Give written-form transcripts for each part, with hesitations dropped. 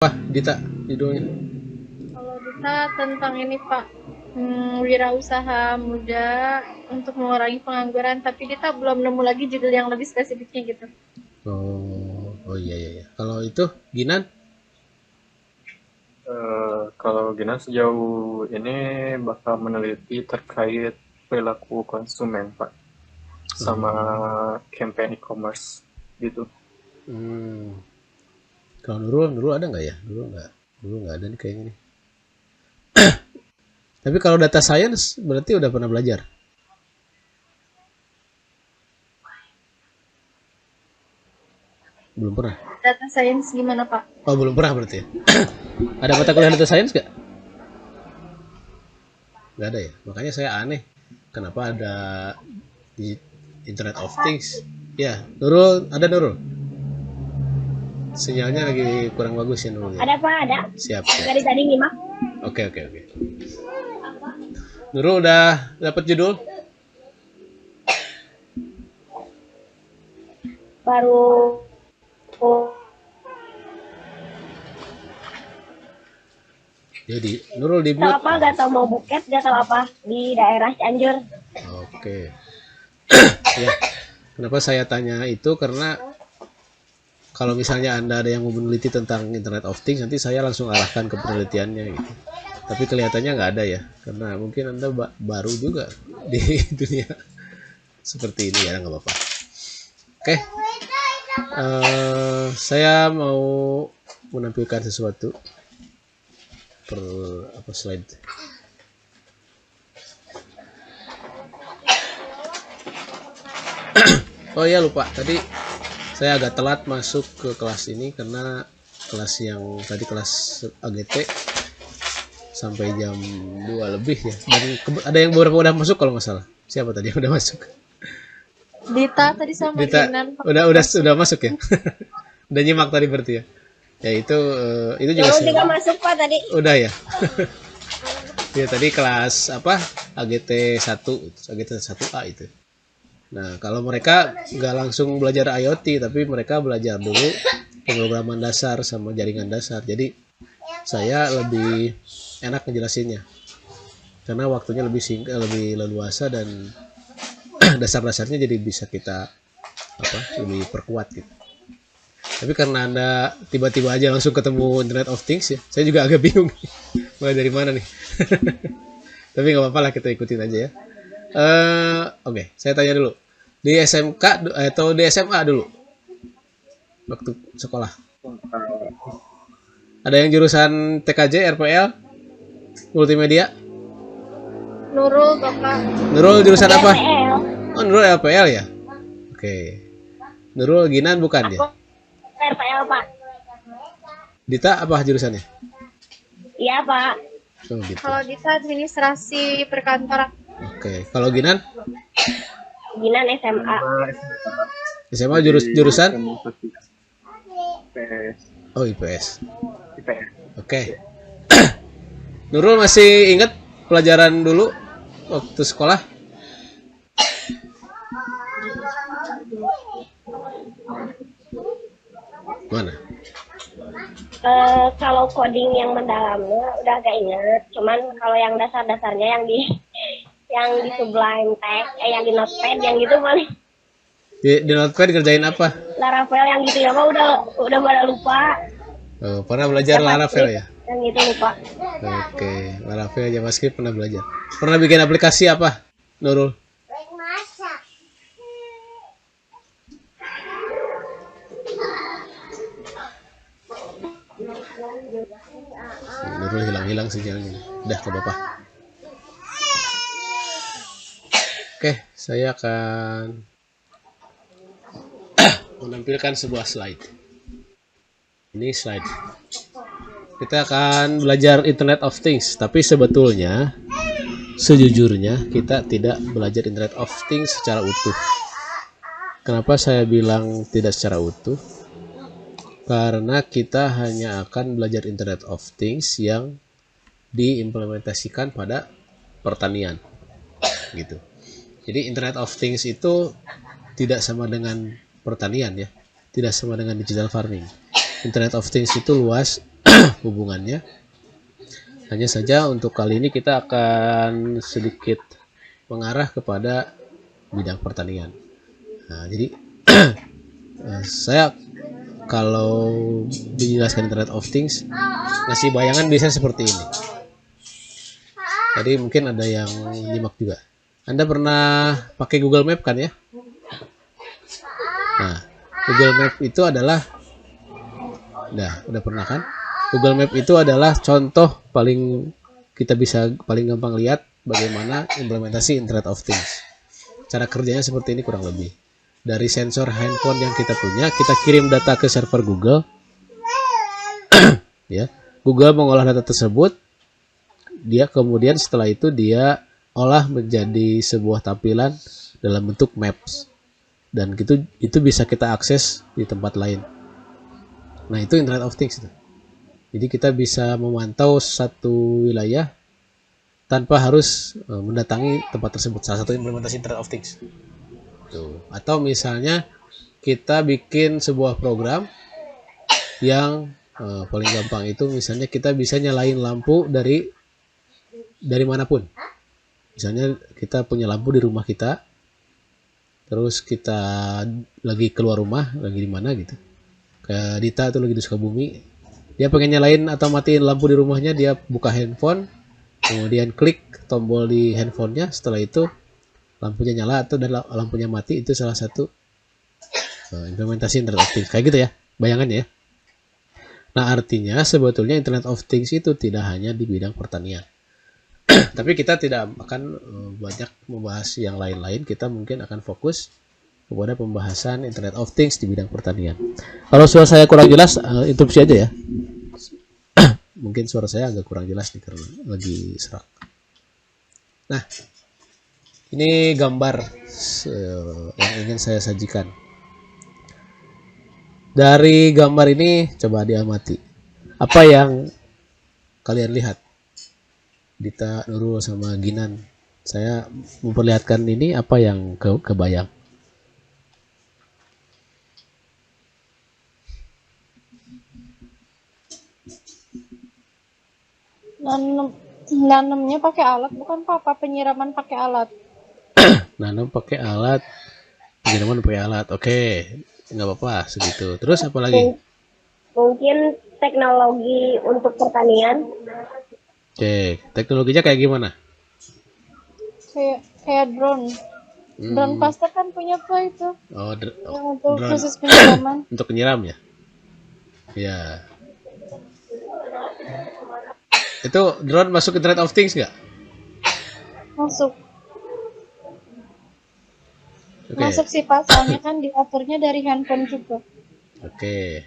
Apa Dita judulnya? Kalau kita tentang ini Pak, wirausaha muda untuk mengurangi pengangguran, tapi kita belum nemu lagi judul yang lebih spesifiknya gitu. Oh iya iya iya. Kalau itu Ginan? Kalau Gina sejauh ini bakal meneliti terkait perilaku konsumen, Pak, sama campaign e-commerce gitu. Hmm. Kalau Nurul ada nggak ya? Nurul nggak ada nih kayaknya nih. Tapi kalau data science berarti udah pernah belajar? Belum pernah. Data science gimana Pak? Oh belum pernah berarti ya. Ada mata kuliah data science nggak? Nggak ada ya. Makanya saya aneh. Kenapa ada di Internet of Things? Ya, Nurul ada Nurul. Sinyalnya lagi kurang bagus ya Nurul. Ya? Ada Pak, ada. Siap. Dari tadi nyimak. Oke. Nurul udah dapat judul? Baru Jadi Nurul di tahu mute. apa, gak tau mau buket, gak tau apa di daerah Cianjur. Oke. Ya. Kenapa saya tanya itu karena kalau misalnya Anda ada yang mau meneliti tentang Internet of Things, nanti saya langsung arahkan ke penelitiannya gitu. Tapi kelihatannya nggak ada ya, karena mungkin Anda baru juga di dunia seperti ini ya, nggak apa-apa. Oke, saya mau menampilkan sesuatu per slide. Oh ya lupa, tadi saya agak telat masuk ke kelas ini karena kelas yang tadi kelas AGT sampai jam 2 lebih ya. Dan ada yang beberapa udah masuk kalau nggak salah. Siapa tadi yang udah masuk? Dita tadi sama Dita Ginan Pak. udah masuk ya. Udah nyimak tadi berarti ya. Ya itu juga Nurul juga masuk Pak tadi. udah ya. Ya tadi kelas apa? AGT 1, AGT 1A itu. Nah, kalau mereka nggak langsung belajar IoT, tapi mereka belajar dulu pemrograman dasar sama jaringan dasar. Jadi saya lebih enak ngejelasinnya karena waktunya lebih singkat, lebih leluasa dan dasar-dasarnya jadi bisa kita lebih perkuat gitu. Tapi karena Anda tiba-tiba aja langsung ketemu Internet of Things ya, saya juga agak bingung mulai dari mana nih. Tapi nggak apa-apa lah, kita ikutin aja ya. Oke, saya tanya dulu. Di SMK atau di SMA dulu? Waktu sekolah. Ada yang jurusan TKJ, RPL, multimedia? Nurul Bapak. Nurul jurusan apa? RPL. Oh, Nurul RPL ya? Oke. Nurul Ginan bukan ya? RPL Pak. Dita apa jurusannya? Iya Pak. Oh, gitu. Kalau Dita administrasi perkantoran. Oke. Kalau Ginan? Ginan SMA. SMA jurusan? IPS. Oh, IPS. IPS. Oke. Nurul masih ingat pelajaran dulu waktu sekolah? Mana? Kalau coding yang mendalamnya udah gak inget. Cuman kalau yang dasar-dasarnya yang di Sublime Text, yang di Notepad, yang gitu paling. Di Notepad ngerjain apa? Laravel yang gitu ya Pak, udah pada lupa. Oh, pernah belajar Laravel ya? Yang gitu lupa. Oke, Laravel JavaScript pernah belajar. Pernah bikin aplikasi apa, Nurul? Nurul hilang-hilang sinyalnya. Udah ke Bapak. Oke, saya akan menampilkan sebuah slide. Ini slide. Kita akan belajar Internet of Things, tapi sebetulnya sejujurnya kita tidak belajar Internet of Things secara utuh. Kenapa saya bilang tidak secara utuh? Karena kita hanya akan belajar Internet of Things yang diimplementasikan pada pertanian gitu. Jadi Internet of Things itu tidak sama dengan pertanian ya, tidak sama dengan digital farming. Internet of Things itu luas, hubungannya. Hanya saja untuk kali ini kita akan sedikit mengarah kepada bidang pertanian. Nah, jadi saya kalau menjelaskan Internet of Things ngasih bayangan biasanya seperti ini. Tadi mungkin ada yang nyimak juga. Anda pernah pakai Google Map kan ya? Nah, Google Map itu adalah udah pernah kan? Google Map itu adalah contoh paling gampang lihat bagaimana implementasi Internet of Things. Cara kerjanya seperti ini kurang lebih. Dari sensor handphone yang kita punya, kita kirim data ke server Google. Ya, Google mengolah data tersebut. Dia kemudian setelah itu dia olah menjadi sebuah tampilan dalam bentuk maps. Dan itu bisa kita akses di tempat lain. Nah, itu Internet of Things. Jadi kita bisa memantau satu wilayah tanpa harus mendatangi tempat tersebut. Salah satu implementasi Internet of Things. Tuh. Atau misalnya kita bikin sebuah program yang paling gampang itu misalnya kita bisa nyalain lampu dari manapun. Misalnya kita punya lampu di rumah kita, terus kita lagi keluar rumah, lagi di mana gitu. Kayak Dita tuh lagi di Sukabumi, dia pengen nyalain atau matiin lampu di rumahnya, dia buka handphone, kemudian klik tombol di handphonenya, setelah itu lampunya nyala atau dan lampunya mati. Itu salah satu implementasi Internet of Things. Kayak gitu ya, bayangannya ya. Nah, artinya sebetulnya Internet of Things itu tidak hanya di bidang pertanian. Tapi kita tidak akan banyak membahas yang lain-lain. Kita mungkin akan fokus kepada pembahasan Internet of Things di bidang pertanian. Kalau suara saya kurang jelas, interupsi aja ya. Mungkin suara saya agak kurang jelas nih karena lagi serak. Nah, ini gambar yang ingin saya sajikan. Dari gambar ini coba diamati. Apa yang kalian lihat? Dita, Nurul, sama Ginan. Saya memperlihatkan ini, apa yang kebayang? Nanamnya pakai alat, bukan Papa, penyiraman pakai alat. Nanam pakai alat, penyiraman pakai alat. Oke, nggak apa-apa segitu. Terus apa lagi? Mungkin teknologi untuk pertanian. Oke, teknologinya kayak gimana? Kayak drone. Drone Pasteur kan punya apa itu? Oh, Yang untuk drone. khusus penyiraman. Untuk penyiram ya? Ya. Itu drone masuk Internet of Things nggak? Masuk. Oke. Masuk sih Pak, soalnya kan diaturnya dari handphone juga. Oke.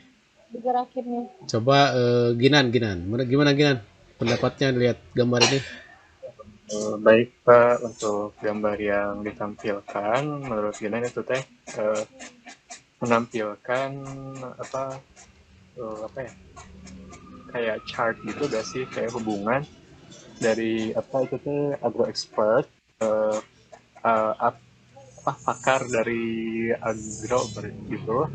Digerakinnya. Coba Ginan. Gimana Ginan? Pendapatnya lihat gambar ini? Baik Pak, untuk gambar yang ditampilkan menurut Ginan itu menampilkan apa ya, kayak chart gitu gak sih, kayak hubungan dari itu agro expert pakar dari agro gitu,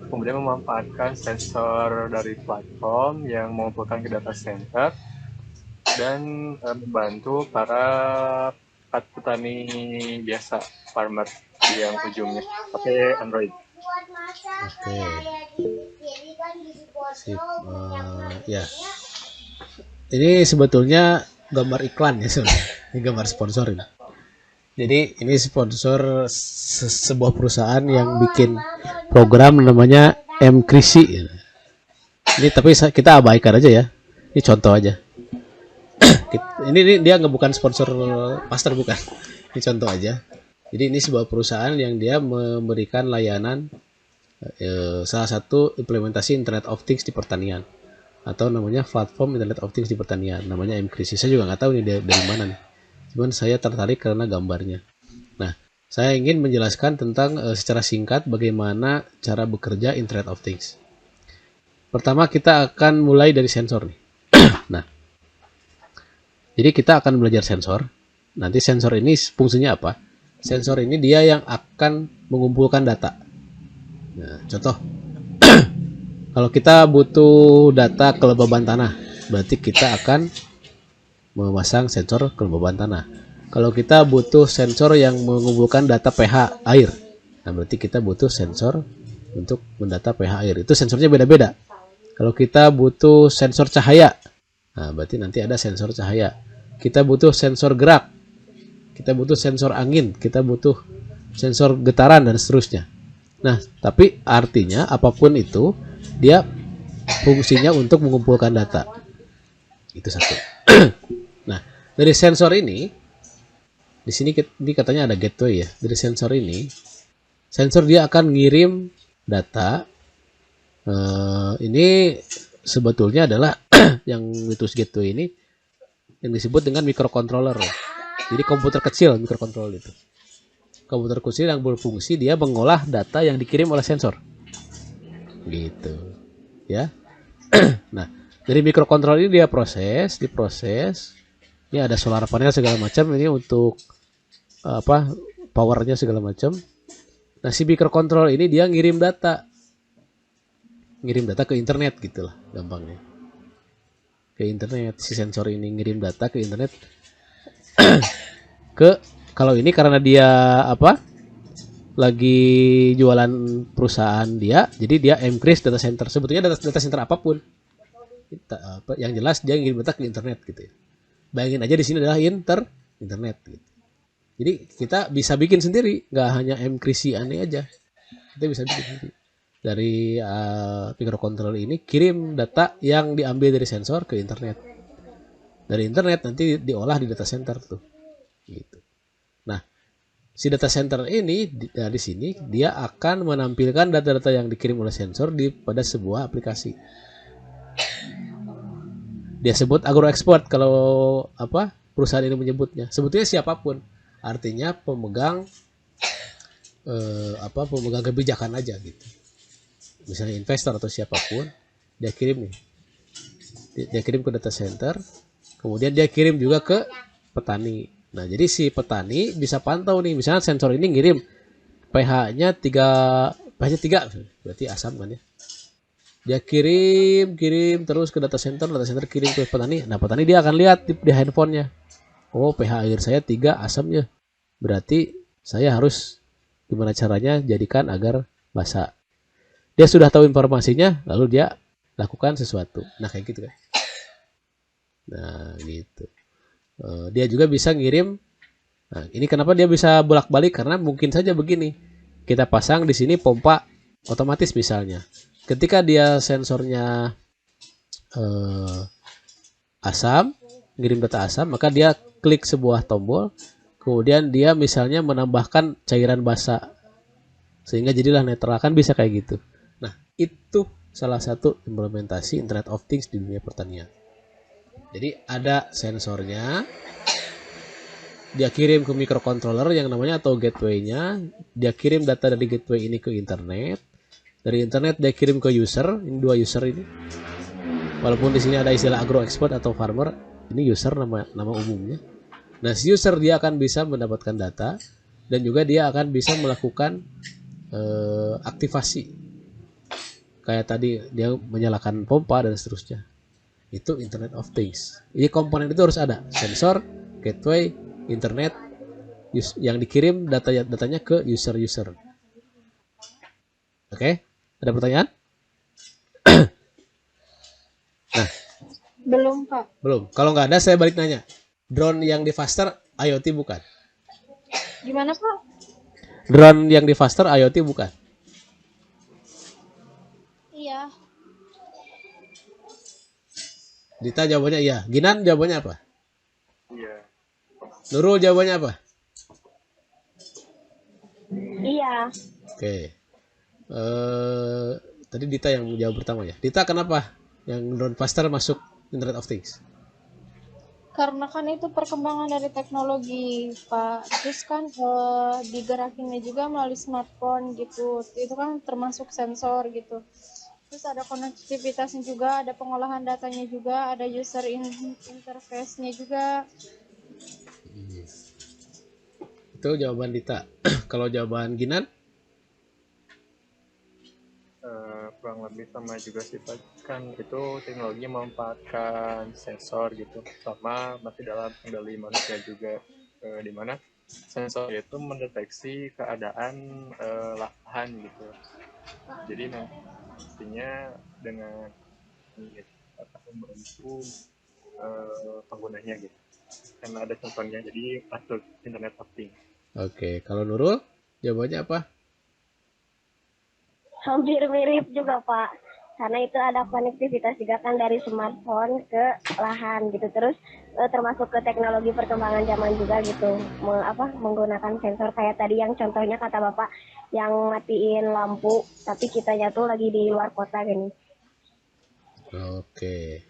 kemudian memanfaatkan sensor dari platform yang mengumpulkan ke data center dan membantu para petani biasa, farmer yang ujungnya pakai Android. Oke. Sip. Ya. Ini sebetulnya gambar iklan ya sebenarnya. Ini gambar sponsor ini. Jadi ini sponsor sebuah perusahaan yang bikin program namanya M-Krisi. Ini tapi kita abaikan aja ya. Ini contoh aja. Ini dia nggak bukan sponsor Pasteur, bukan. Ini contoh aja. Jadi ini sebuah perusahaan yang dia memberikan layanan salah satu implementasi Internet of Things di pertanian, atau namanya platform Internet of Things di pertanian, namanya M-Krisi. Saya juga nggak tahu nih dari mana nih. Cuman saya tertarik karena gambarnya. Nah, saya ingin menjelaskan tentang secara singkat bagaimana cara bekerja Internet of Things. Pertama kita akan mulai dari sensor nih. Nah, jadi kita akan belajar sensor. Nanti sensor ini fungsinya apa? Sensor ini dia yang akan mengumpulkan data. Nah, contoh, Kalau kita butuh data kelembaban tanah, berarti kita akan memasang sensor kelembaban tanah. Kalau kita butuh sensor yang mengumpulkan data pH air, nah berarti kita butuh sensor untuk mendata pH air. Itu sensornya beda-beda. Kalau kita butuh sensor cahaya, nah berarti nanti ada sensor cahaya. Kita butuh sensor gerak, kita butuh sensor angin, kita butuh sensor getaran dan seterusnya. Nah, tapi artinya apapun itu dia fungsinya untuk mengumpulkan data. Itu satu. Nah, dari sensor ini di sini katanya ada gateway ya. Dari sensor ini, sensor dia akan ngirim data. Ini sebetulnya adalah yang Windows Gateway ini yang disebut dengan microcontroller. Jadi komputer kecil, microcontroller itu. Komputer kecil yang berfungsi dia mengolah data yang dikirim oleh sensor. Gitu. Ya. Nah, dari microcontroller ini dia diproses. Ini ada solar panel segala macam ini untuk powernya segala macam. Nah, si microcontroller ini dia ngirim data ke internet gitulah gampangnya. Ke internet, si sensor ini ngirim data ke internet. Kalau ini karena dia lagi jualan perusahaan dia, jadi dia increase data center. Sebetulnya data center apapun, yang jelas dia ngirim data ke internet gitu ya. Bayangin aja di sini adalah internet gitu. Jadi kita bisa bikin sendiri, nggak hanya mkrisi aneh aja. Kita bisa bikin sendiri. Dari microcontroller ini kirim data yang diambil dari sensor ke internet. Dari internet nanti diolah di data center tuh. Gitu. Nah, si data center ini dari sini dia akan menampilkan data-data yang dikirim oleh sensor pada sebuah aplikasi. Dia sebut agro export kalau perusahaan ini menyebutnya. Sebetulnya siapapun, artinya pemegang pemegang kebijakan aja gitu. Misalnya investor atau siapapun, dia kirim nih. Dia kirim ke data center, kemudian dia kirim juga ke petani. Nah, jadi si petani bisa pantau nih, misalnya sensor ini ngirim pH-nya 3, berarti asam kan ya. Dia kirim terus ke data center kirim ke petani. Nah, petani dia akan lihat di handphonenya. Oh, pH air saya 3 asamnya. Berarti saya harus gimana caranya jadikan agar basa. Dia sudah tahu informasinya, lalu dia lakukan sesuatu. Nah, kayak gitu kan. Nah, gitu. Dia juga bisa ngirim. Nah, ini kenapa dia bisa bolak-balik? Karena mungkin saja begini. Kita pasang di sini pompa otomatis misalnya. Ketika dia sensornya asam, ngirim data asam, maka dia klik sebuah tombol, kemudian dia misalnya menambahkan cairan basa, sehingga jadilah netral, kan bisa kayak gitu. Nah, itu salah satu implementasi Internet of Things di dunia pertanian. Jadi ada sensornya, dia kirim ke microcontroller yang namanya atau gateway-nya, dia kirim data dari gateway ini ke internet. Dari internet dia kirim ke user, ini 2 user ini. Walaupun di sini ada istilah agro expert atau farmer, ini user nama umumnya. Nah, si user dia akan bisa mendapatkan data dan juga dia akan bisa melakukan aktivasi. Kayak tadi dia menyalakan pompa dan seterusnya. Itu Internet of Things. Ini komponen itu harus ada, sensor, gateway, internet yang dikirim datanya ke user. Oke? Ada pertanyaan? Nah, Belum, Pak. belum. Kalau nggak ada saya balik nanya. Drone yang di Faster IoT bukan? Gimana, Pak? Drone yang di Faster IoT bukan? Iya. Dita jawabannya iya. Ginan jawabannya apa? Iya. Nurul jawabannya apa? Iya. Oke. Tadi Dita yang jawab pertama ya. Dita kenapa yang drone Faster masuk Internet of Things? Karena kan itu perkembangan dari teknologi, Pak. Terus kan digerakinnya juga melalui smartphone gitu. Itu kan termasuk sensor gitu. Terus ada konektivitasnya juga, ada pengolahan datanya juga, ada user interface-nya juga. Itu jawaban Dita. Kalau jawaban Ginan? kurang lebih sama juga sih Pak. Kan itu teknologi memanfaatkan sensor gitu, sama masih dalam kendali manusia juga, di mana sensor itu mendeteksi keadaan lahan gitu. Jadi nantinya dengan ini akan membantu penggunanya gitu. Karena ada sensornya, jadi masuk Internet of Things. Oke, kalau Nurul jawabannya apa? Hampir mirip juga Pak, karena itu ada konektivitas juga kan dari smartphone ke lahan gitu. Terus termasuk ke teknologi perkembangan zaman juga gitu, menggunakan sensor kayak tadi yang contohnya kata Bapak yang matiin lampu tapi kitanya tuh lagi di luar kota gini. Oke.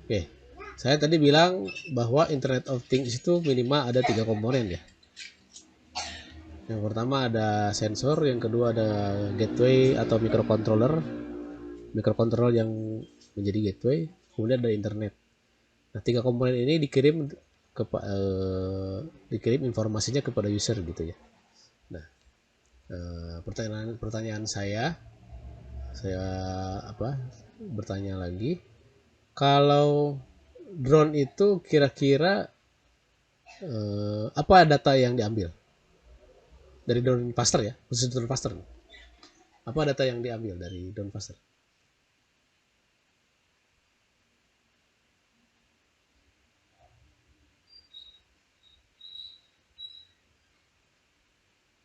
Oke. Saya tadi bilang bahwa Internet of Things itu minimal ada 3 komponen ya. Yang pertama ada sensor, yang kedua ada gateway atau microcontroller. Microcontroller yang menjadi gateway, kemudian ada internet. Nah, 3 komponen ini dikirim informasinya kepada user gitu ya. Nah, pertanyaan saya bertanya lagi, kalau drone itu kira-kira apa data yang diambil dari drone faster ya, khusus drone faster? Apa data yang diambil dari drone faster?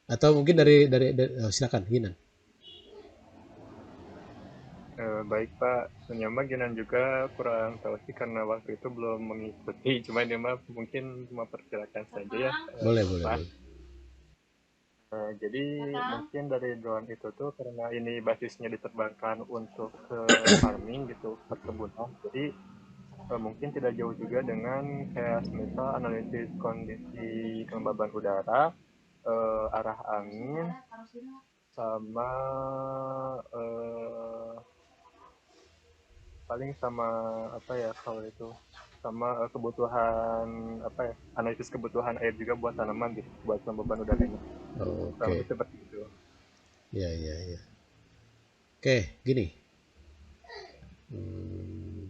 Atau mungkin dari silakan Ginan. Baik Pak, sebenarnya Ginan juga kurang tahu sih karena waktu itu belum mengikuti, cuma dia mah mungkin memperkirakan saja ya. Boleh. Jadi mungkin dari drone itu tuh karena ini basisnya diterbangkan untuk ke farming gitu, perkebunan. Jadi mungkin tidak jauh juga dengan kayak misal analisis kondisi kelembaban udara, arah angin, sama paling sama apa ya kalau itu sama kebutuhan apa ya, analisis kebutuhan air juga buat tanaman gitu, buat kelembaban udaranya. Kurang lebih Oke. seperti itu. Ya. Oke, gini. Hmm,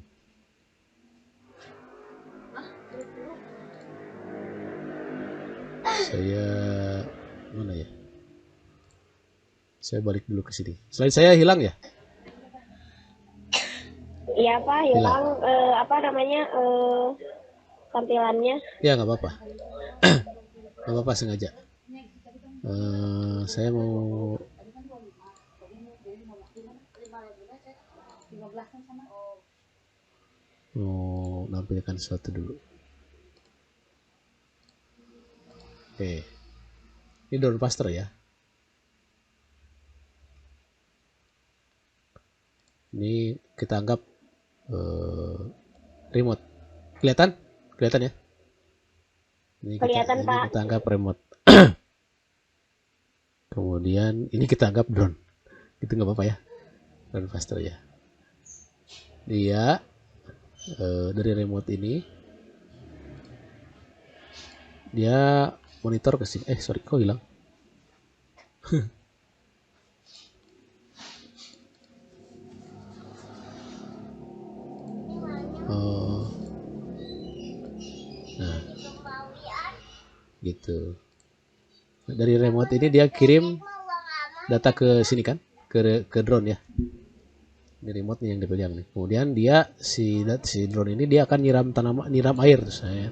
saya mana ya? Saya balik dulu ke sini. Selain saya hilang ya? Iya Pak, hilang tampilannya. Ya nggak apa-apa. Nggak apa-apa sengaja. Saya mau nampilkan sesuatu dulu. Oke. Ini drone faster ya. Ini kita anggap remote. Kelihatan ya? Kelihatan, Pak. Kita anggap remote. Kemudian ini kita anggap drone. Itu nggak apa-apa ya. Drone faster ya. Dia dari remote ini dia monitor ke sini. Sorry, kok hilang? Nah, gitu. Dari remote ini dia kirim data ke sini kan, ke drone ya. Ini remote nih yang dipegang nih. Kemudian dia si drone ini dia akan nyiram air tuh saya.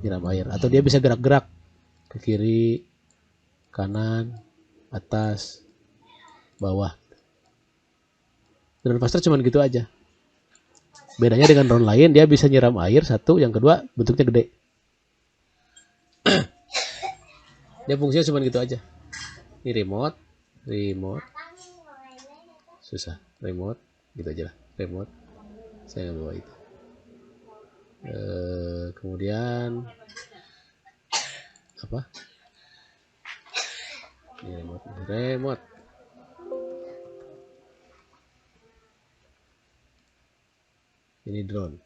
Nyiram air atau dia bisa gerak-gerak ke kiri, kanan, atas, bawah. Drone faster cuman gitu aja. Bedanya dengan drone lain, dia bisa nyiram air satu, yang kedua bentuknya gede. Dia fungsinya cuma gitu aja. Ini remote, susah, remote, gitu aja lah, remote. Saya nggak bawa itu. Kemudian apa? Ini remote. Ini drone.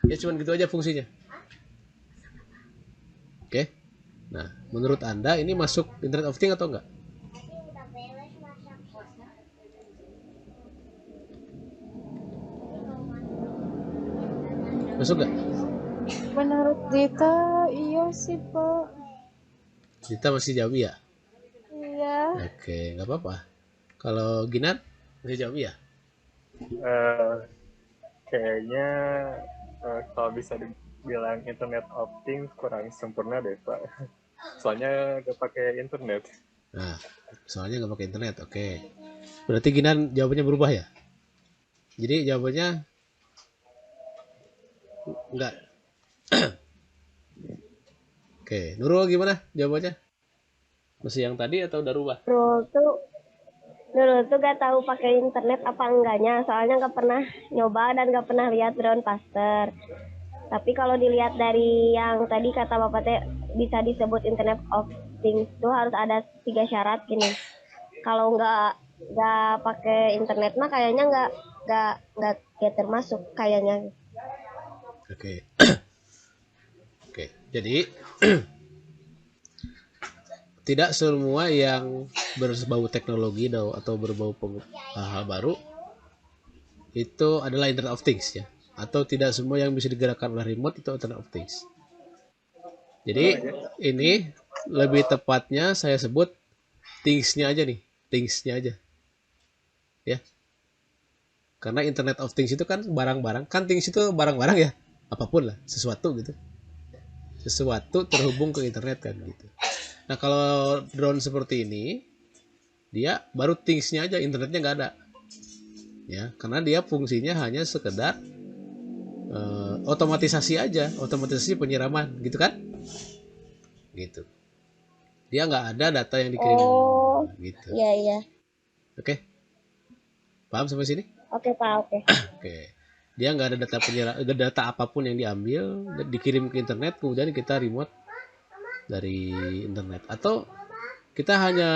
Ya cuman gitu aja fungsinya. Oke. Nah, menurut Anda ini masuk Internet of Things atau enggak? Masuk gak? Menurut Dita, iya sih, Pak. Kita masih jawab ya? Iya. Oke, nggak apa-apa. Kalau Ginar masih jawab ya? Eh, Kayaknya kalau bisa dibilang Internet of Things kurang sempurna deh Pak. Soalnya gak pakai internet. Nah, soalnya nggak pakai internet. Oke. Berarti Ginar jawabannya berubah ya? Jadi jawabannya nggak. Oke, Nurul gimana jawabannya? Masih yang tadi atau udah rubah? Dulu tuh gak tahu pakai internet apa enggaknya, soalnya nggak pernah nyoba dan nggak pernah lihat drone faster. Tapi kalau dilihat dari yang tadi kata Bapak teh bisa disebut Internet of Things tuh harus ada 3 syarat gini. Kalau nggak pakai internet mah kayaknya nggak termasuk kayaknya. Oke. Oke. Jadi tidak semua yang berbau teknologi atau berbau hal baru itu adalah Internet of Things ya. Atau tidak semua yang bisa digerakkan oleh remote itu Internet of Things. Jadi ini lebih tepatnya saya sebut things-nya aja nih, things-nya aja. Ya. Karena Internet of Things itu kan barang-barang, kan things itu barang-barang ya, apapun lah, sesuatu gitu. Sesuatu terhubung ke internet kan gitu. Nah kalau drone seperti ini, dia baru things-nya aja, internetnya nggak ada. Ya, karena dia fungsinya hanya sekedar otomatisasi aja, otomatisasi penyiraman gitu kan? Gitu. Dia nggak ada data yang dikirim gitu. Iya. Oke, paham sampai sini? Oke Pak, oke. Oke. Dia nggak ada data apapun yang diambil, dikirim ke internet, kemudian kita remote dari internet. Atau kita hanya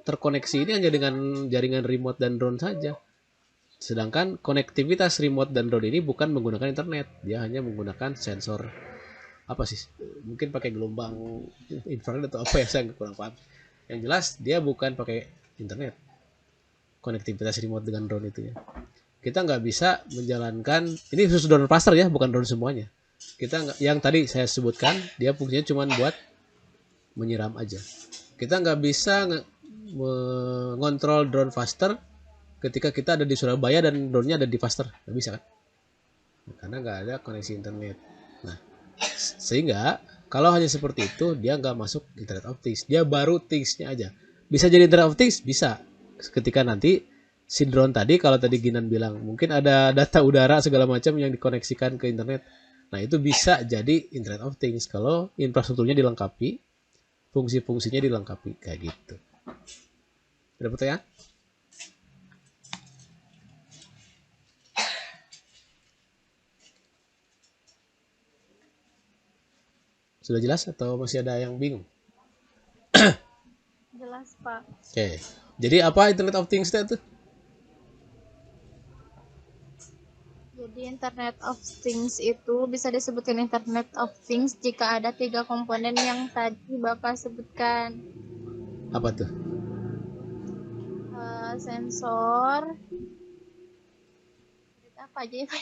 terkoneksi ini hanya dengan jaringan remote dan drone saja. Sedangkan konektivitas remote dan drone ini bukan menggunakan internet, dia hanya menggunakan sensor apa sih? Mungkin pakai gelombang infrared atau apa ya, saya kurang paham. Yang jelas dia bukan pakai internet. Konektivitas remote dengan drone itu ya. Kita nggak bisa menjalankan ini khusus drone cluster ya, bukan drone semuanya. Kita nggak, yang tadi saya sebutkan dia fungsinya cuma buat menyiram aja. Kita nggak bisa mengontrol drone faster ketika kita ada di Surabaya dan drone-nya ada di faster, nggak bisa kan? Karena nggak ada koneksi internet. Nah, sehingga kalau hanya seperti itu dia nggak masuk Internet of Things, dia baru things-nya aja. Bisa jadi Internet of Things, bisa ketika nanti si drone tadi, kalau tadi Ginan bilang mungkin ada data udara segala macam yang dikoneksikan ke internet, nah itu bisa jadi Internet of Things kalau infrastrukturnya dilengkapi, fungsi-fungsinya dilengkapi kayak gitu. Ada pertanyaan? Sudah jelas atau masih ada yang bingung? Jelas, Pak. Oke. Jadi apa Internet of Things itu? Jadi Internet of Things itu bisa disebutkan Internet of Things jika ada 3 komponen yang tadi Bapak sebutkan. Apa tuh? Sensor. Apa aja ya, Pak?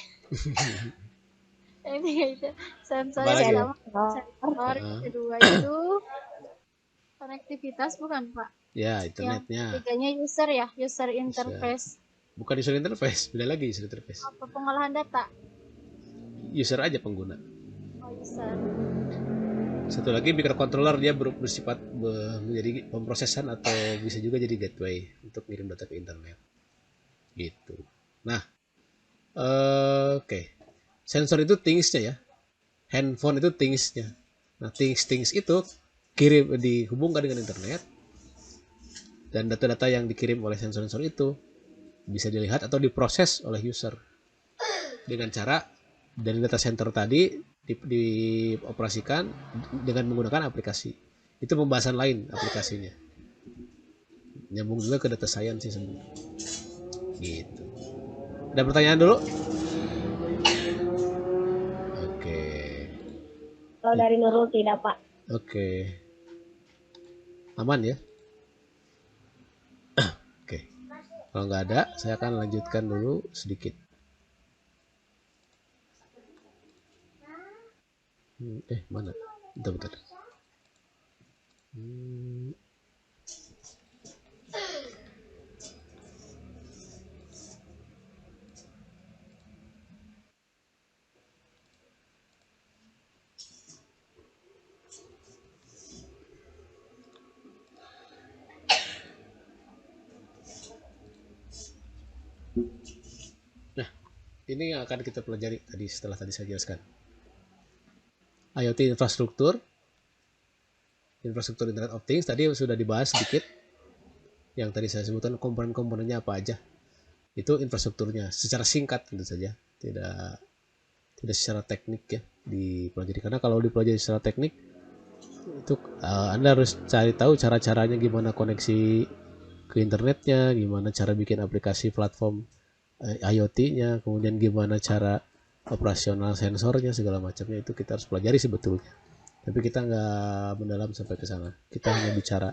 Itu sensor Apalagi? yang pertama sensor, kedua itu konektivitas bukan Pak? Ya, Yang internetnya. ketiganya user ya, user interface. Bukan user interface, beda lagi user interface. Apa pengolahan data? User aja pengguna. Oh, user. Satu lagi microcontroller, dia bersifat menjadi pemrosesan atau bisa juga jadi gateway untuk ngirim data ke internet. Gitu. Nah, oke. Sensor itu things-nya ya. Handphone itu things-nya. Nah, things itu dihubungkan dengan internet, dan data-data yang dikirim oleh sensor-sensor itu bisa dilihat atau diproses oleh user dengan cara dari data center tadi dioperasikan dengan menggunakan aplikasi. Itu pembahasan lain aplikasinya. Nyambung juga ke data science sih sebenarnya. Gitu. Ada pertanyaan dulu? Oke. Kalau dari Nurul tidak Pak. Oke. Aman ya? Oke. Kalau nggak ada, saya akan lanjutkan dulu sedikit. Mana? Bentar. Hmm, Nah, ini yang akan kita pelajari setelah tadi saya jelaskan. IoT infrastruktur Internet of Things tadi sudah dibahas sedikit. Yang tadi saya sebutkan komponen-komponennya apa aja. Itu infrastrukturnya secara singkat tentu saja, tidak secara teknik ya dipelajari, karena kalau dipelajari secara teknik itu Anda harus cari tahu cara-caranya, gimana koneksi ke internetnya, gimana cara bikin aplikasi platform IoT-nya, kemudian gimana cara operasional sensornya, segala macamnya itu kita harus pelajari sebetulnya. Tapi kita nggak mendalam sampai ke sana. Kita hanya bicara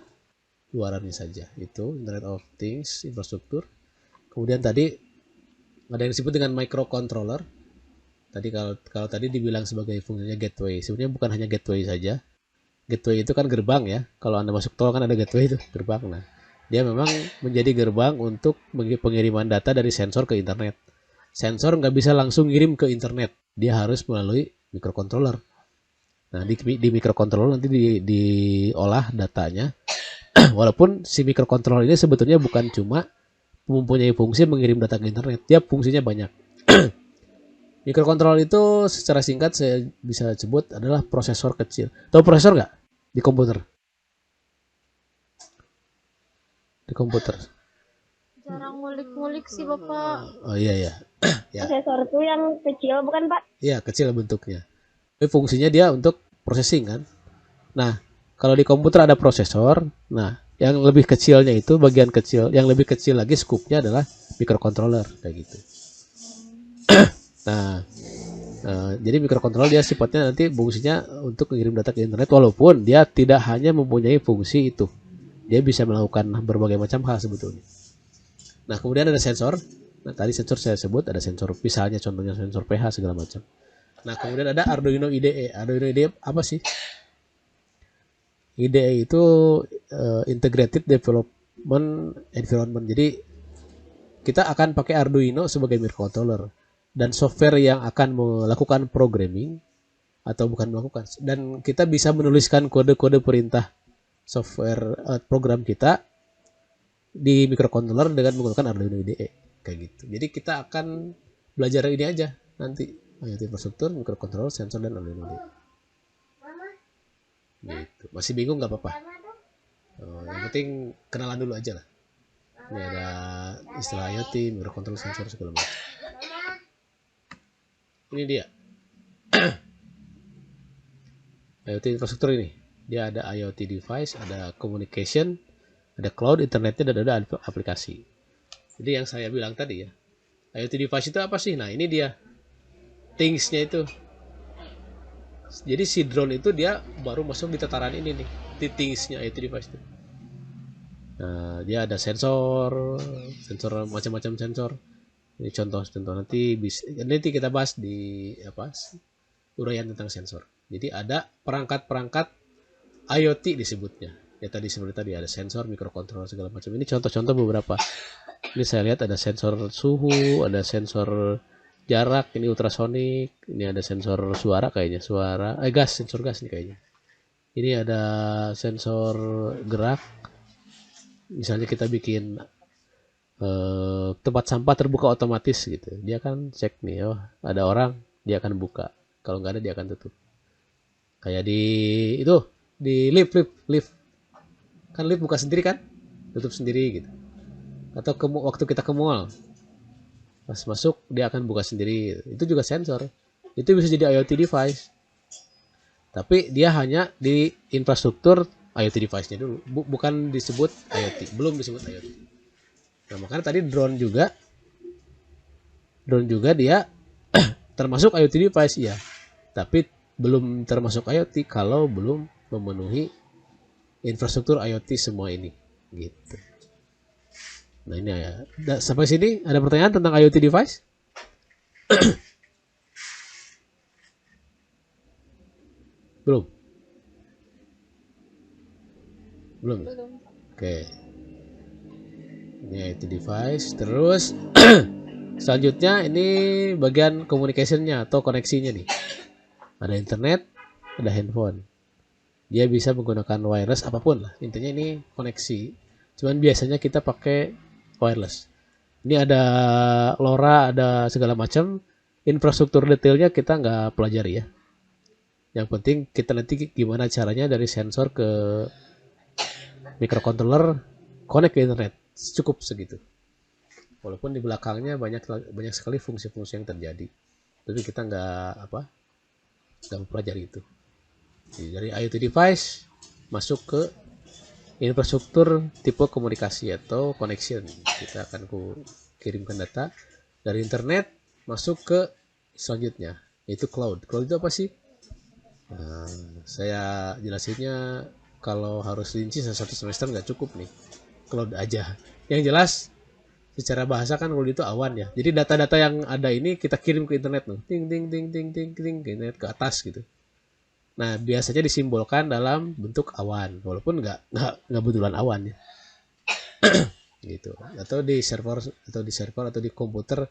luarannya saja. Itu Internet of Things, infrastruktur. Kemudian tadi ada yang disebut dengan microcontroller. Tadi kalau tadi dibilang sebagai fungsinya gateway, sebenarnya bukan hanya gateway saja. Gateway itu kan gerbang ya. Kalau Anda masuk tol kan ada gateway itu, gerbang. Nah, dia memang menjadi gerbang untuk pengiriman data dari sensor ke internet. Sensor nggak bisa langsung ngirim ke internet, dia harus melalui microcontroller. Nah, di microcontroller nanti diolah datanya. Walaupun si microcontroller ini sebetulnya bukan cuma mempunyai fungsi mengirim data ke internet, dia fungsinya banyak. Microcontroller itu secara singkat saya bisa sebut adalah prosesor kecil. Tahu prosesor nggak di komputer? Di komputer. Jarang ngulik-ngulik sih Bapak. Oh iya ya. Prosesor itu yang kecil bukan Pak? Iya, kecil bentuknya. Tapi fungsinya dia untuk processing kan. Nah, kalau di komputer ada prosesor. Nah, yang lebih kecilnya itu bagian kecil, yang lebih kecil lagi skupnya adalah microcontroller kayak gitu. Nah, jadi microcontroller dia sifatnya nanti fungsinya untuk mengirim data ke internet, walaupun dia tidak hanya mempunyai fungsi itu. Dia bisa melakukan berbagai macam hal sebetulnya. Nah, kemudian ada sensor. Nah, tadi sensor saya sebut ada sensor, misalnya contohnya sensor pH segala macam. Nah, kemudian ada Arduino IDE. Arduino IDE apa sih? IDE itu Integrated Development Environment. Jadi kita akan pakai Arduino sebagai microcontroller dan software yang akan melakukan programming atau bukan melakukan, dan kita bisa menuliskan kode-kode perintah software program kita di microcontroller dengan menggunakan Arduino IDE kayak gitu. Jadi kita akan belajar ini aja nanti. IoT infrastruktur, microcontroller, sensor, dan Arduino IDE. Gitu. Masih bingung nggak apa-apa? Yang penting kenalan dulu aja lah. Ini ada istilah IoT, microcontroller, sensor, segala macam. Ini dia. IoT infrastruktur ini. Dia ada IoT device, ada communication, ada cloud, internetnya, dan ada aplikasi. Jadi yang saya bilang tadi ya, IoT device itu apa sih? Nah, ini dia. Things-nya itu. Jadi si drone itu dia baru masuk di tataran ini nih, di things-nya IoT device itu. Nah, dia ada sensor macam-macam sensor. Ini contoh nanti kita bahas di uraian tentang sensor. Jadi ada perangkat-perangkat IoT disebutnya. Ya seperti tadi ada sensor, microcontroller segala macam. Ini contoh-contoh beberapa. Ini saya lihat ada sensor suhu, ada sensor jarak, ini ultrasonik, ini ada sensor suara kayaknya, sensor gas nih kayaknya. Ini ada sensor gerak. Misalnya kita bikin tempat sampah terbuka otomatis gitu. Dia kan cek nih, oh ada orang, dia akan buka. Kalau nggak ada dia akan tutup. Kayak di lift. Kan lift buka sendiri kan? Tutup sendiri gitu. Atau waktu kita ke mall, pas masuk dia akan buka sendiri. Itu juga sensor. Itu bisa jadi IoT device. Tapi dia hanya di infrastruktur IoT device-nya dulu. Bukan disebut IoT. Belum disebut IoT. Nah, makanya tadi drone juga dia termasuk IoT device ya. Tapi belum termasuk IoT kalau belum memenuhi infrastruktur IoT semua ini. Gitu. Nah ini ya. Sampai sini ada pertanyaan tentang IoT device? Belum. Belum. Belum. Oke. Ini IT device. Terus selanjutnya ini bagian communication-nya atau koneksinya nih. Ada internet, ada handphone. Dia bisa menggunakan wireless apapun lah. Intinya ini koneksi. Cuman biasanya kita pakai wireless. Ini ada LoRa, ada segala macam. Infrastruktur detailnya kita nggak pelajari ya. Yang penting kita nanti gimana caranya dari sensor ke microcontroller connect ke internet. Cukup segitu. Walaupun di belakangnya banyak sekali fungsi-fungsi yang terjadi. Tapi kita nggak mempelajari itu. Jadi dari IoT device masuk ke infrastruktur tipe komunikasi atau connection. Kita akan kirimkan data dari internet masuk ke selanjutnya, yaitu cloud. Cloud itu apa sih? Nah, saya jelasinnya kalau harus rinci satu semester nggak cukup nih. Cloud aja. Yang jelas secara bahasa kan cloud itu awan ya. Jadi data-data yang ada ini kita kirim ke internet loh. Ting ting ting ting ting ting ke internet ke atas gitu. Nah, biasanya disimbolkan dalam bentuk awan, walaupun nggak betulan awan ya. Gitu. Atau di server atau di komputer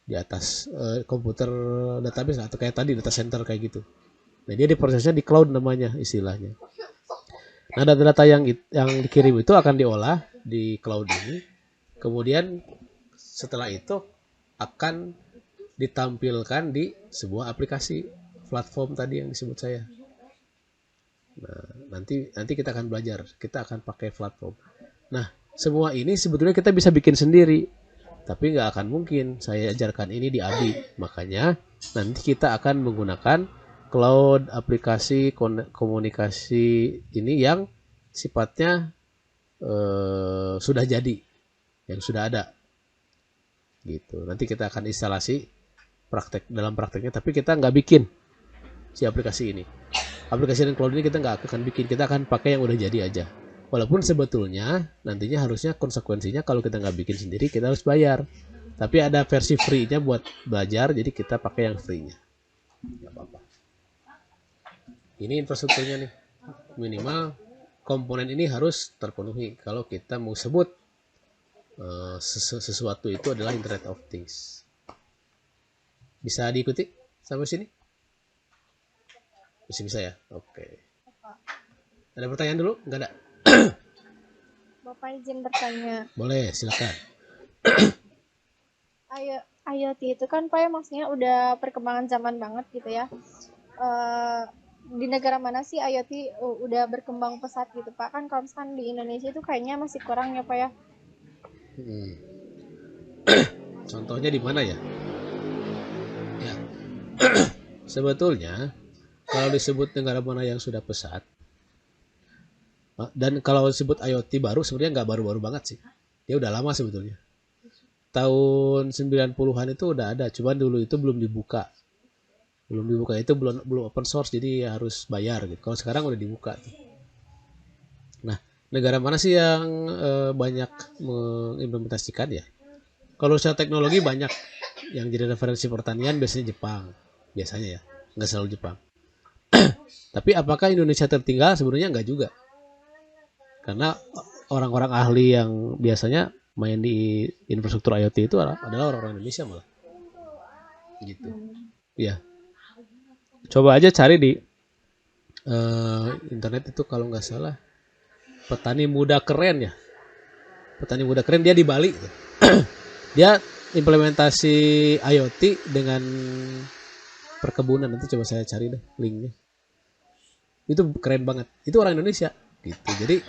di atas komputer database atau kayak tadi data center kayak gitu. Nah, dia diprosesnya di cloud namanya istilahnya. Nah, data-data yang dikirim itu akan diolah di cloud ini. Kemudian setelah itu akan ditampilkan di sebuah aplikasi platform tadi yang disebut saya. Nah, nanti kita akan belajar, kita akan pakai platform. Nah, semua ini sebetulnya kita bisa bikin sendiri, tapi nggak akan mungkin saya ajarkan ini di ABI. Makanya nanti kita akan menggunakan cloud aplikasi komunikasi ini yang sifatnya sudah jadi, yang sudah ada gitu. Nanti kita akan instalasi dalam prakteknya, tapi kita nggak bikin si aplikasi ini. Aplikasi dan cloud ini kita nggak akan bikin, kita akan pakai yang udah jadi aja. Walaupun sebetulnya nantinya harusnya konsekuensinya kalau kita nggak bikin sendiri kita harus bayar. Tapi ada versi free-nya buat belajar, jadi kita pakai yang free-nya. Nggak apa-apa. Ini infrastrukturnya nih, minimal komponen ini harus terpenuhi kalau kita mau sebut sesuatu itu adalah Internet of Things. Bisa diikuti sampai sini? Bisa ya? Oke. Ada pertanyaan dulu? Nggak ada? Bapak izin bertanya. Boleh, silakan. IoT itu kan Pak ya maksudnya udah perkembangan zaman banget gitu ya. Di negara mana sih IoT udah berkembang pesat gitu Pak? Kan kalau misalkan di Indonesia itu kayaknya masih kurang ya Pak ya. Contohnya di mana ya? Ya. Sebetulnya kalau disebut negara mana yang sudah pesat, dan kalau disebut IoT baru sebenarnya nggak baru-baru banget sih. Dia udah lama sebetulnya. Tahun 90-an itu udah ada, cuman dulu itu belum dibuka. Itu belum open source, jadi harus bayar gitu. Kalau sekarang udah dibuka tuh. Nah, negara mana sih yang banyak mengimplementasikan ya? Kalau secara teknologi banyak yang jadi referensi pertanian biasanya Jepang, biasanya ya, nggak selalu Jepang. Tapi apakah Indonesia tertinggal? Sebenarnya nggak juga. Karena orang-orang ahli yang biasanya main di infrastruktur IoT itu adalah orang-orang Indonesia malah. Gitu. Ya. Coba aja cari di internet itu kalau nggak salah petani muda keren ya. Petani muda keren dia di Bali. Dia implementasi IoT dengan perkebunan. Nanti coba saya cari deh linknya. Itu keren banget. Itu orang Indonesia gitu. Jadi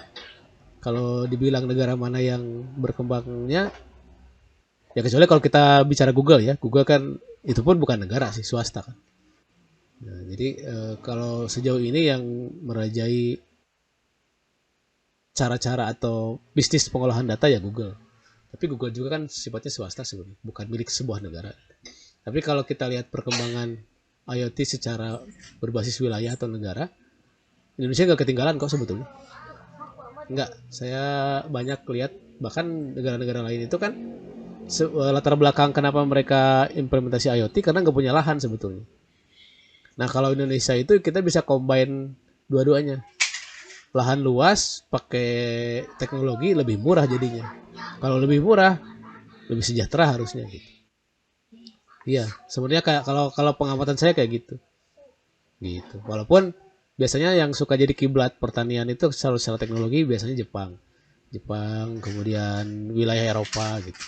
kalau dibilang negara mana yang berkembangnya, ya kecuali kalau kita bicara Google ya. Google kan itu pun bukan negara sih, swasta kan. Nah, jadi kalau sejauh ini yang merajai cara-cara atau bisnis pengolahan data ya Google. Tapi Google juga kan sifatnya swasta sebenarnya, bukan milik sebuah negara. Tapi kalau kita lihat perkembangan IoT secara berbasis wilayah atau negara, Indonesia nggak ketinggalan kok sebetulnya. Nggak, saya banyak lihat bahkan negara-negara lain itu kan latar belakang kenapa mereka implementasi IoT karena nggak punya lahan sebetulnya. Nah kalau Indonesia itu kita bisa combine dua-duanya. Lahan luas pakai teknologi lebih murah jadinya. Kalau lebih murah, lebih sejahtera harusnya gitu. Iya, sebenarnya kayak kalau pengamatan saya kayak gitu. Gitu. Walaupun biasanya yang suka jadi kiblat pertanian itu selalu secara teknologi biasanya Jepang. Jepang, kemudian wilayah Eropa gitu.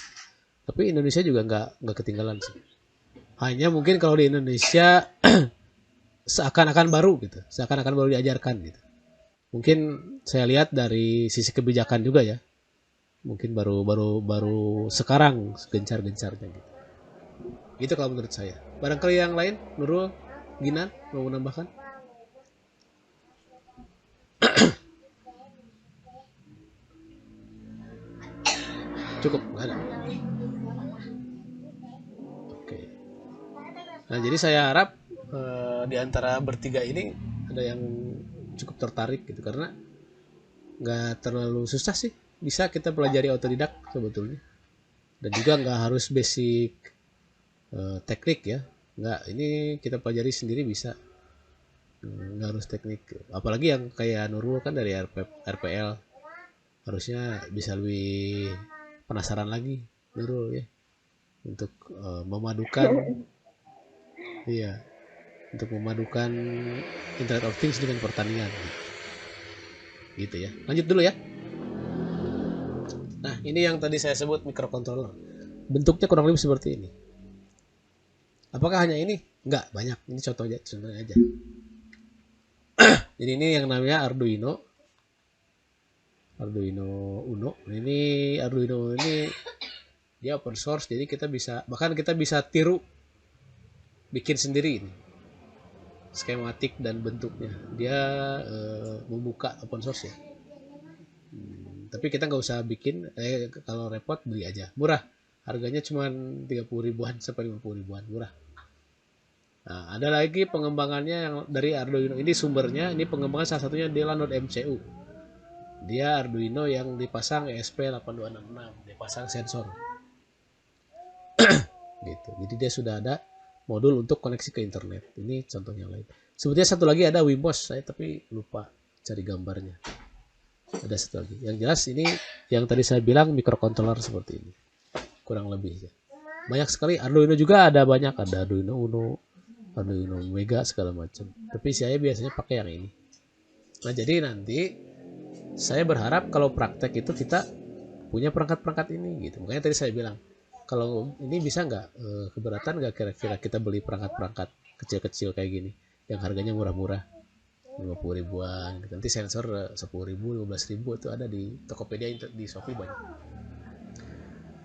Tapi Indonesia juga nggak ketinggalan sih. Hanya mungkin kalau di Indonesia seakan-akan baru gitu, seakan-akan baru diajarkan gitu. Mungkin saya lihat dari sisi kebijakan juga ya. Mungkin baru sekarang gencar-gencarnya gitu. Gitu kalau menurut saya. Barangkali yang lain, Nurul, Ginan mau menambahkan? Cukup, nggak ada. Oke. Nah, jadi saya harap di antara bertiga ini ada yang cukup tertarik gitu karena nggak terlalu susah sih. Bisa kita pelajari otodidak sebetulnya. Dan juga nggak harus basic teknik ya. Nggak, ini kita pelajari sendiri bisa. Nggak harus teknik. Apalagi yang kayak Nurul kan dari RPL. Harusnya bisa lebih penasaran lagi Nurul ya. Untuk memadukan iya, untuk memadukan Internet of Things dengan pertanian gitu ya. Lanjut dulu ya. Nah, ini yang tadi saya sebut microcontroller. Bentuknya kurang lebih seperti ini. Apakah hanya ini? Enggak, banyak. Ini contohnya aja. Jadi ini yang namanya Arduino Uno. Ini Arduino ini dia open source, jadi kita bisa tiru bikin sendiri ini skematik dan bentuknya. Dia membuka open source ya. Tapi kita nggak usah bikin, kalau repot beli aja, murah. Harganya cuma 30 ribuan sampai 50 ribuan, murah. Nah, ada lagi pengembangannya yang dari Arduino ini sumbernya, ini pengembangan salah satunya Dela.MCU. Dia Arduino yang dipasang ESP8266, dipasang sensor. Gitu. Jadi dia sudah ada modul untuk koneksi ke internet. Ini contohnya lain. Sebetulnya satu lagi ada Wimos, saya tapi lupa cari gambarnya. Ada satu lagi. Yang jelas ini yang tadi saya bilang microcontroller seperti ini. Kurang lebih ya. Banyak sekali. Arduino juga ada banyak. Ada Arduino Uno, Arduino Mega segala macam. Tapi saya biasanya pakai yang ini. Nah jadi nanti saya berharap kalau praktek itu kita punya perangkat-perangkat ini gitu. Makanya tadi saya bilang kalau ini bisa nggak keberatan nggak kira-kira kita beli perangkat-perangkat kecil-kecil kayak gini yang harganya murah-murah 50 ribuan. Nanti sensor 10 ribu, 15 ribu itu ada di Tokopedia, di Shopee banyak.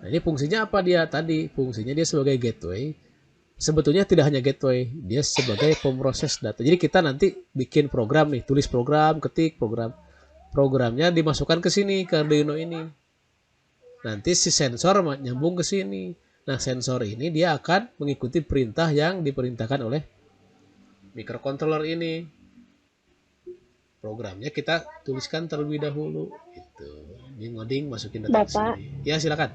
Nah ini fungsinya apa dia tadi? Fungsinya dia sebagai gateway. Sebetulnya tidak hanya gateway, dia sebagai pemroses data. Jadi kita nanti bikin program nih, tulis program, ketik program. Programnya dimasukkan ke sini, ke Arduino ini. Nanti si sensor nyambung ke sini. Nah sensor ini dia akan mengikuti perintah yang diperintahkan oleh microcontroller ini. Programnya kita tuliskan terlebih dahulu. Gitu. Ini ngoding masukin data ke sini. Ya silakan.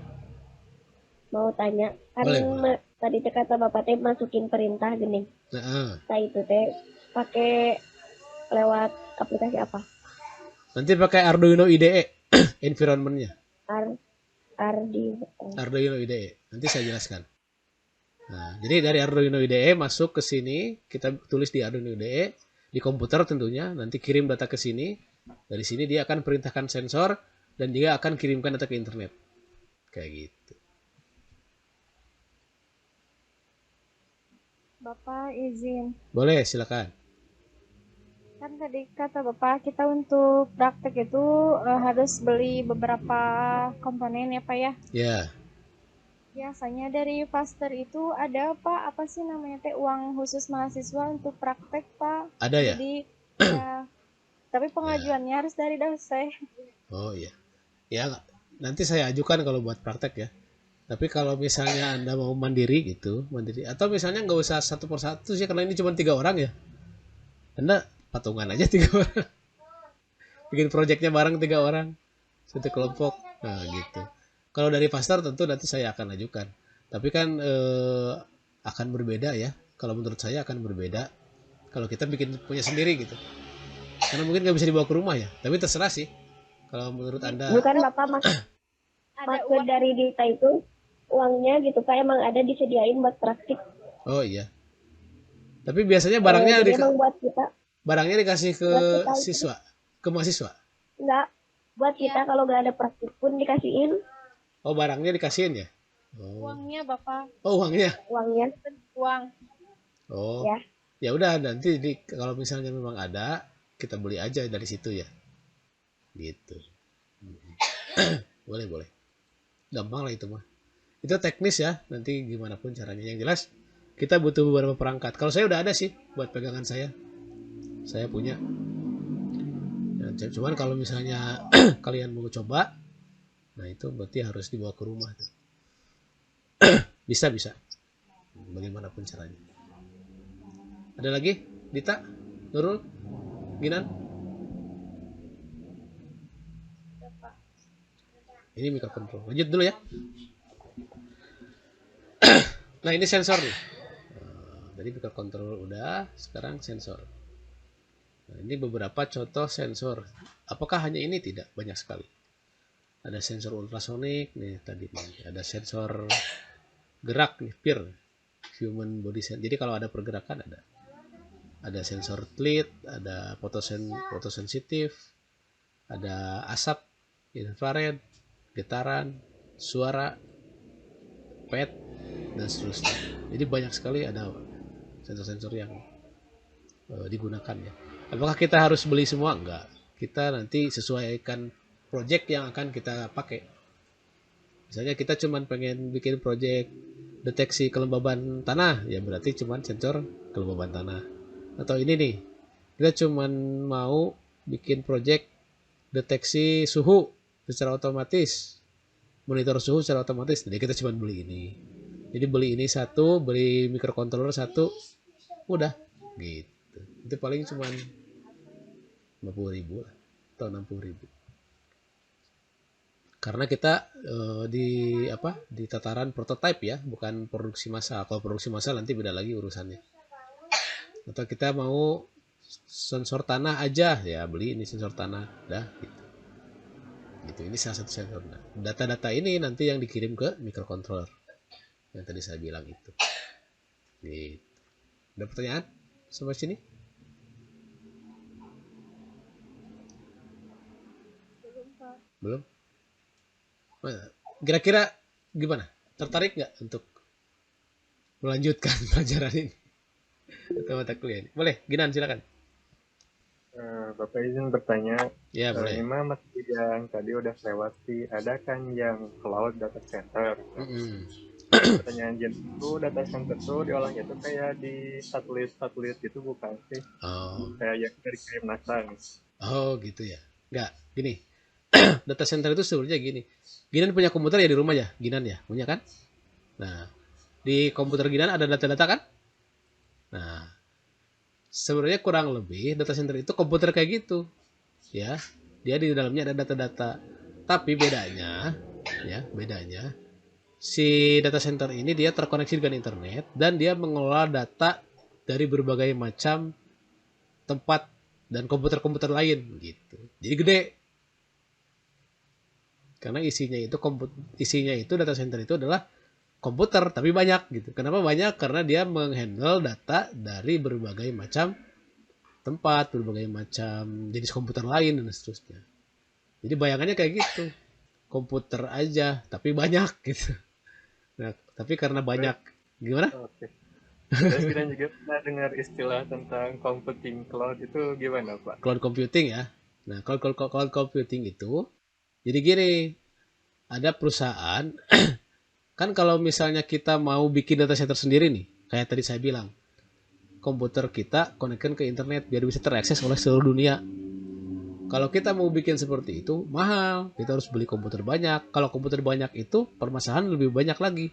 Mau tanya, kan Boleh. tadi kata Bapak teh masukin perintah gini. Nah itu teh pakai lewat aplikasi apa? Nanti pakai Arduino IDE environment-nya. Arduino IDE. Nanti saya jelaskan. Nah, jadi dari Arduino IDE masuk ke sini, kita tulis di Arduino IDE, di komputer tentunya, nanti kirim data ke sini. Dari sini dia akan perintahkan sensor dan juga akan kirimkan data ke internet. Kayak gitu. Bapak izin. Boleh, silakan. Kan tadi kata Bapak kita untuk praktek itu harus beli beberapa komponen ya Pak ya. Ya. Biasanya dari Faster itu ada apa sih namanya teh uang khusus mahasiswa untuk praktek Pak? Ada ya? Jadi ya, tapi pengajuannya harus dari dosen. Oh iya. Ya, nanti saya ajukan kalau buat praktek ya. Tapi kalau misalnya Anda mau mandiri gitu, mandiri atau misalnya nggak usah satu persatu sih karena ini cuma 3 orang ya. Anda patungan aja 3 orang. Bikin proyeknya bareng 3 orang. Satu kelompok. Nah, gitu. Kalau dari Faster tentu nanti saya akan ajukan. Tapi kan akan berbeda ya. Kalau menurut saya akan berbeda kalau kita bikin punya sendiri gitu. Karena mungkin nggak bisa dibawa ke rumah ya. Tapi terserah sih. Kalau menurut Anda. Bukan Bapak maksud dari Dita itu uangnya gitu Pak emang ada disediain buat praktik. Oh iya. Tapi biasanya barangnya Jadi emang buat kita barangnya dikasih ke buat kita siswa, ke mahasiswa. enggak buat kita kalau nggak ada praktik pun dikasihin Oh, barangnya dikasihin ya? Oh. Uangnya Bapak, Oh, uangnya. uangnya. uang. Oh. Ya. Ya udah nanti kalau misalnya memang ada, kita beli aja dari situ ya. Gitu. Boleh, boleh. Gampang lah itu mah. Itu teknis ya, nanti gimana pun caranya. Yang jelas kita butuh beberapa perangkat. Kalau saya udah ada sih buat pegangan saya. Saya punya. Ya, cuman kalau misalnya kalian mau coba, nah itu berarti harus dibawa ke rumah tuh. Bisa. Bagaimanapun caranya. Ada lagi? Dita? Nurul? Ginan? Ini microcontrol. Lanjut dulu ya. Nah, ini sensor nih. Tadi microcontrol udah, sekarang sensor. Nah, ini beberapa contoh sensor. Apakah hanya ini? Tidak, banyak sekali. Ada sensor ultrasonik nih tadi nih. Ada sensor gerak nih, PIR, human body sensor. Jadi kalau ada pergerakan ada. Ada sensor telit, ada fotosensitif, ada asap, infrared, getaran, suara, PET, dan seterusnya. Jadi banyak sekali ada sensor-sensor yang digunakan ya. Apakah kita harus beli semua? Enggak. Kita nanti sesuaikan project yang akan kita pakai. Misalnya kita cuman pengen bikin project deteksi kelembaban tanah, ya berarti cuman sensor kelembaban tanah. Atau ini nih, kita cuman mau bikin project deteksi suhu secara otomatis, monitor suhu secara otomatis, jadi kita cuman beli ini. Jadi beli ini satu, beli microcontroller satu, udah gitu. Itu paling cuman 50.000 lah, atau 60.000. Karena kita di tataran prototype ya, bukan produksi massal. Kalau produksi massal nanti beda lagi urusannya. Atau kita mau sensor tanah aja, ya beli ini sensor tanah, dah gitu. Gitu, ini salah satu sensor. Nah, data-data ini nanti yang dikirim ke microcontroller yang tadi saya bilang itu. Gitu. Ada pertanyaan sampai sini? Belum? Kira-kira gimana? Tertarik nggak untuk melanjutkan pelajaran ini? Atau mata kuliah ini? Boleh, Ginan silakan. Bapak izin bertanya, Ya, boleh. Ima masih yang tadi udah lewati, ada kan yang cloud data center. Pertanyaan Jen itu data center tuh diolahnya itu kayak di satelit gitu bukan sih? Oh. Kayak yang dari kirim NASA nih. Oh gitu ya. Enggak, gini. Data center itu sebenarnya gini. Ginan punya komputer ya di rumah ya? Ginan ya? Punya kan? Nah, di komputer Ginan ada data-data kan? Nah, sebenarnya kurang lebih data center itu komputer kayak gitu. Ya, dia di dalamnya ada data-data. Tapi bedanya si data center ini dia terkoneksi dengan internet dan dia mengelola data dari berbagai macam tempat dan komputer-komputer lain gitu. Jadi gede. Karena isinya itu data center itu adalah komputer tapi banyak gitu. Kenapa banyak? Karena dia menghandle data dari berbagai macam tempat, berbagai macam jenis komputer lain dan seterusnya. Jadi bayangannya kayak gitu. Komputer aja tapi banyak gitu. Nah, tapi karena banyak, gimana? Oke. Terus kita juga pernah dengar istilah tentang computing cloud itu gimana Pak? Cloud computing ya. Nah, cloud computing itu, jadi gini, ada perusahaan, kan kalau misalnya kita mau bikin data center sendiri nih, kayak tadi saya bilang, komputer kita konekkan ke internet biar bisa terakses oleh seluruh dunia. Kalau kita mau bikin seperti itu, mahal. Kita harus beli komputer banyak. Kalau komputer banyak itu, permasalahan lebih banyak lagi.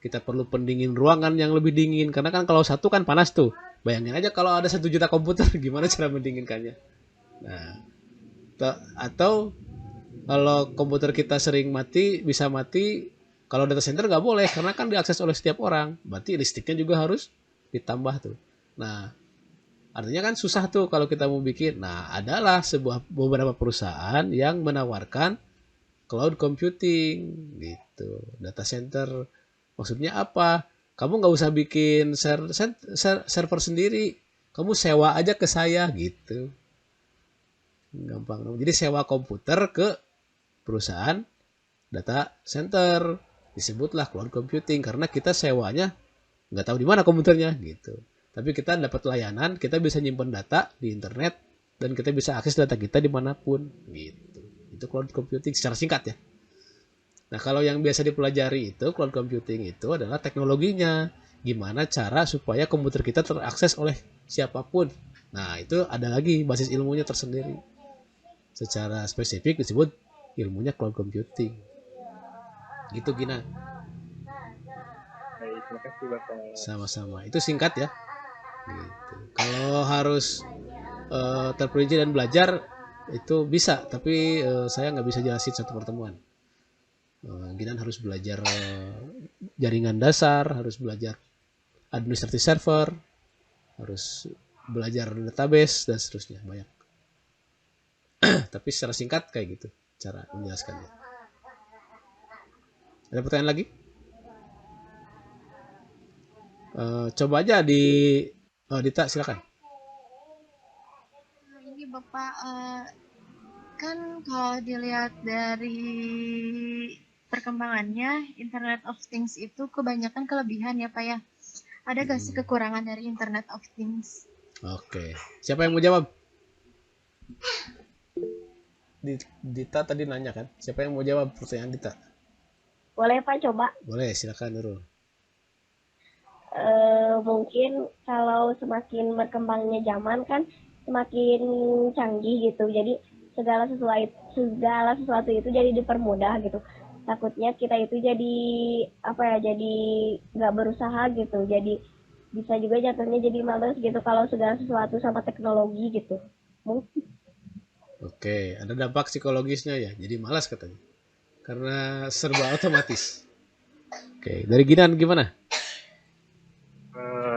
Kita perlu pendingin ruangan yang lebih dingin. Karena kan kalau satu kan panas tuh. Bayangin aja kalau ada 1 juta komputer, gimana cara mendinginkannya. Nah, atau kalau komputer kita sering bisa mati. Kalau data center nggak boleh, karena kan diakses oleh setiap orang. Berarti listriknya juga harus ditambah tuh. Nah, Artinya kan susah tuh kalau kita mau bikin. Nah, adalah beberapa perusahaan yang menawarkan cloud computing gitu, data center. Maksudnya apa? Kamu nggak usah bikin server sendiri, kamu sewa aja ke saya gitu. Gampang. Jadi sewa komputer ke perusahaan data center, disebutlah cloud computing karena kita sewanya nggak tahu di mana komputernya gitu. Tapi kita dapat layanan, kita bisa nyimpan data di internet dan kita bisa akses data kita dimanapun gitu. Itu cloud computing secara singkat ya. Nah, kalau yang biasa dipelajari itu cloud computing itu adalah teknologinya, gimana cara supaya komputer kita terakses oleh siapapun. Nah, itu ada lagi basis ilmunya tersendiri. Secara spesifik disebut ilmunya cloud computing. Gitu Gina. Baik, terima kasih Bapak. Sama-sama. Itu singkat ya. Gitu. Kalau harus terperinci dan belajar itu bisa, tapi saya nggak bisa jelasin satu pertemuan. Gina harus belajar jaringan dasar, harus belajar administratif server, harus belajar database dan seterusnya banyak. Tapi secara singkat kayak gitu cara menjelaskannya. Ada pertanyaan lagi? Coba aja di Dita, silakan. Ini Bapak, kan kalau dilihat dari perkembangannya, Internet of Things itu kebanyakan kelebihan ya Pak ya. Ada gak sih kekurangan dari Internet of Things? Oke. Siapa yang mau jawab? Dita tadi nanya kan? Siapa yang mau jawab pertanyaan Dita? Boleh Pak coba? Boleh, silakan Nurul. Mungkin kalau semakin berkembangnya zaman kan semakin canggih gitu. Jadi segala sesuatu itu jadi dipermudah gitu. Takutnya kita itu jadi jadi nggak berusaha gitu. Jadi bisa juga jatuhnya jadi males gitu kalau segala sesuatu sama teknologi gitu. Mungkin. Oke, ada dampak psikologisnya ya. Jadi malas katanya. Karena serba otomatis. Oke, dari Ginan gimana?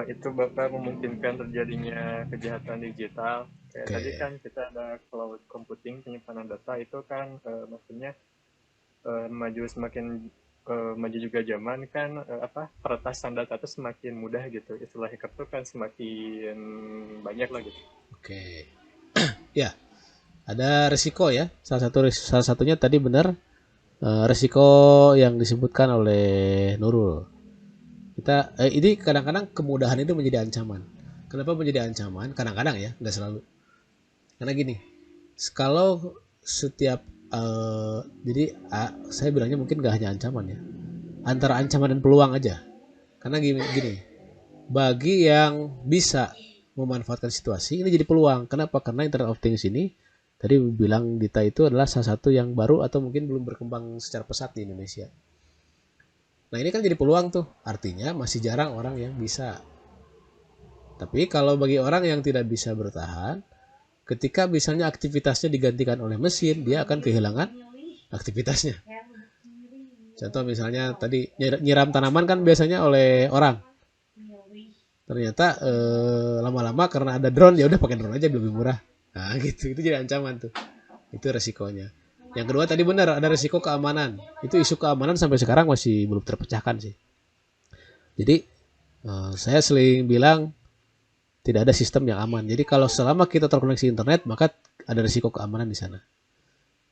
Itu Bapak memungkinkan terjadinya kejahatan digital. Kayak tadi kan kita ada cloud computing, penyimpanan data itu kan maksudnya semakin maju juga zaman kan peretasan data itu semakin mudah gitu. Istilah hacker itu kan semakin banyak lah gitu. Oke. Ya, ada risiko ya. Salah satunya tadi benar risiko yang disebutkan oleh Nurul. Ini kadang-kadang kemudahan itu menjadi ancaman. Kenapa menjadi ancaman? Kadang-kadang ya, nggak selalu. Karena gini, kalau setiap jadi saya bilangnya mungkin nggak hanya ancaman ya, antara ancaman dan peluang aja. Karena gini, bagi yang bisa memanfaatkan situasi ini jadi peluang. Kenapa? Karena Internet of Things ini tadi bilang Dita itu adalah salah satu yang baru atau mungkin belum berkembang secara pesat di Indonesia. Nah ini kan jadi peluang tuh, artinya masih jarang orang yang bisa. Tapi kalau bagi orang yang tidak bisa bertahan, ketika misalnya aktivitasnya digantikan oleh mesin, dia akan kehilangan aktivitasnya. Contoh misalnya tadi nyiram tanaman kan biasanya oleh orang. Ternyata lama-lama karena ada drone, ya udah pakai drone aja lebih murah. Nah gitu, itu jadi ancaman tuh. Itu resikonya. Yang kedua tadi benar, ada risiko keamanan. Itu isu keamanan sampai sekarang masih belum terpecahkan sih. Jadi saya sering bilang tidak ada sistem yang aman. Jadi kalau selama kita terkoneksi internet, maka ada risiko keamanan di sana.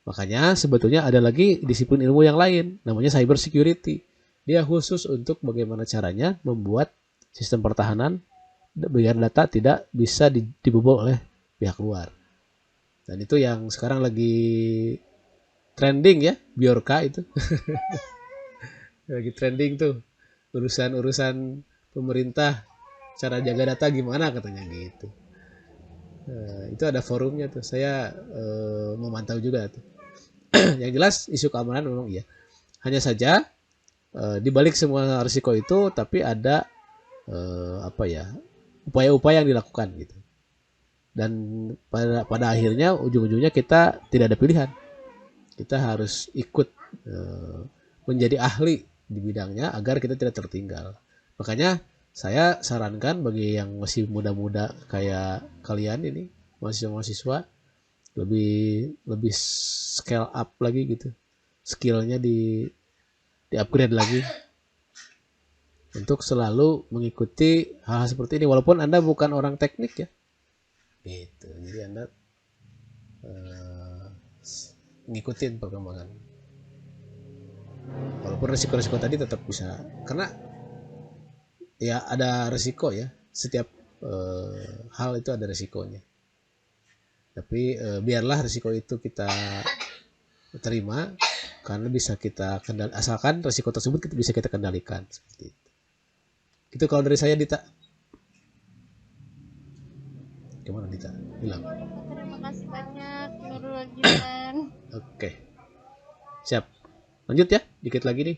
Makanya sebetulnya ada lagi disiplin ilmu yang lain, namanya cyber security. Dia khusus untuk bagaimana caranya membuat sistem pertahanan biar data tidak bisa dibobol oleh pihak luar. Dan itu yang sekarang lagi trending ya, Bjorka itu. Lagi trending tuh. Urusan pemerintah, cara jaga data gimana katanya gitu. Itu ada forumnya tuh. Saya memantau juga tuh. Yang jelas isu keamanan memang iya. Hanya saja di balik semua risiko itu tapi ada upaya-upaya yang dilakukan gitu. Dan pada akhirnya ujung-ujungnya kita tidak ada pilihan. Kita harus ikut menjadi ahli di bidangnya agar kita tidak tertinggal. Makanya saya sarankan bagi yang masih muda-muda kayak kalian ini, mahasiswa-mahasiswa, lebih scale up lagi gitu, skillnya di upgrade lagi untuk selalu mengikuti hal-hal seperti ini walaupun Anda bukan orang teknik ya gitu. Jadi Anda ngikutin perkembangan walaupun resiko-resiko tadi tetap bisa, karena ya ada resiko ya, setiap hal itu ada resikonya, tapi biarlah resiko itu kita terima karena bisa kita asalkan resiko tersebut bisa kita kendalikan seperti itu. Itu kalau dari saya, Dita. Gimana Dita? Bilang. Terima kasih banyak Nurul Jinan. Oke. Siap. Lanjut ya, dikit lagi nih.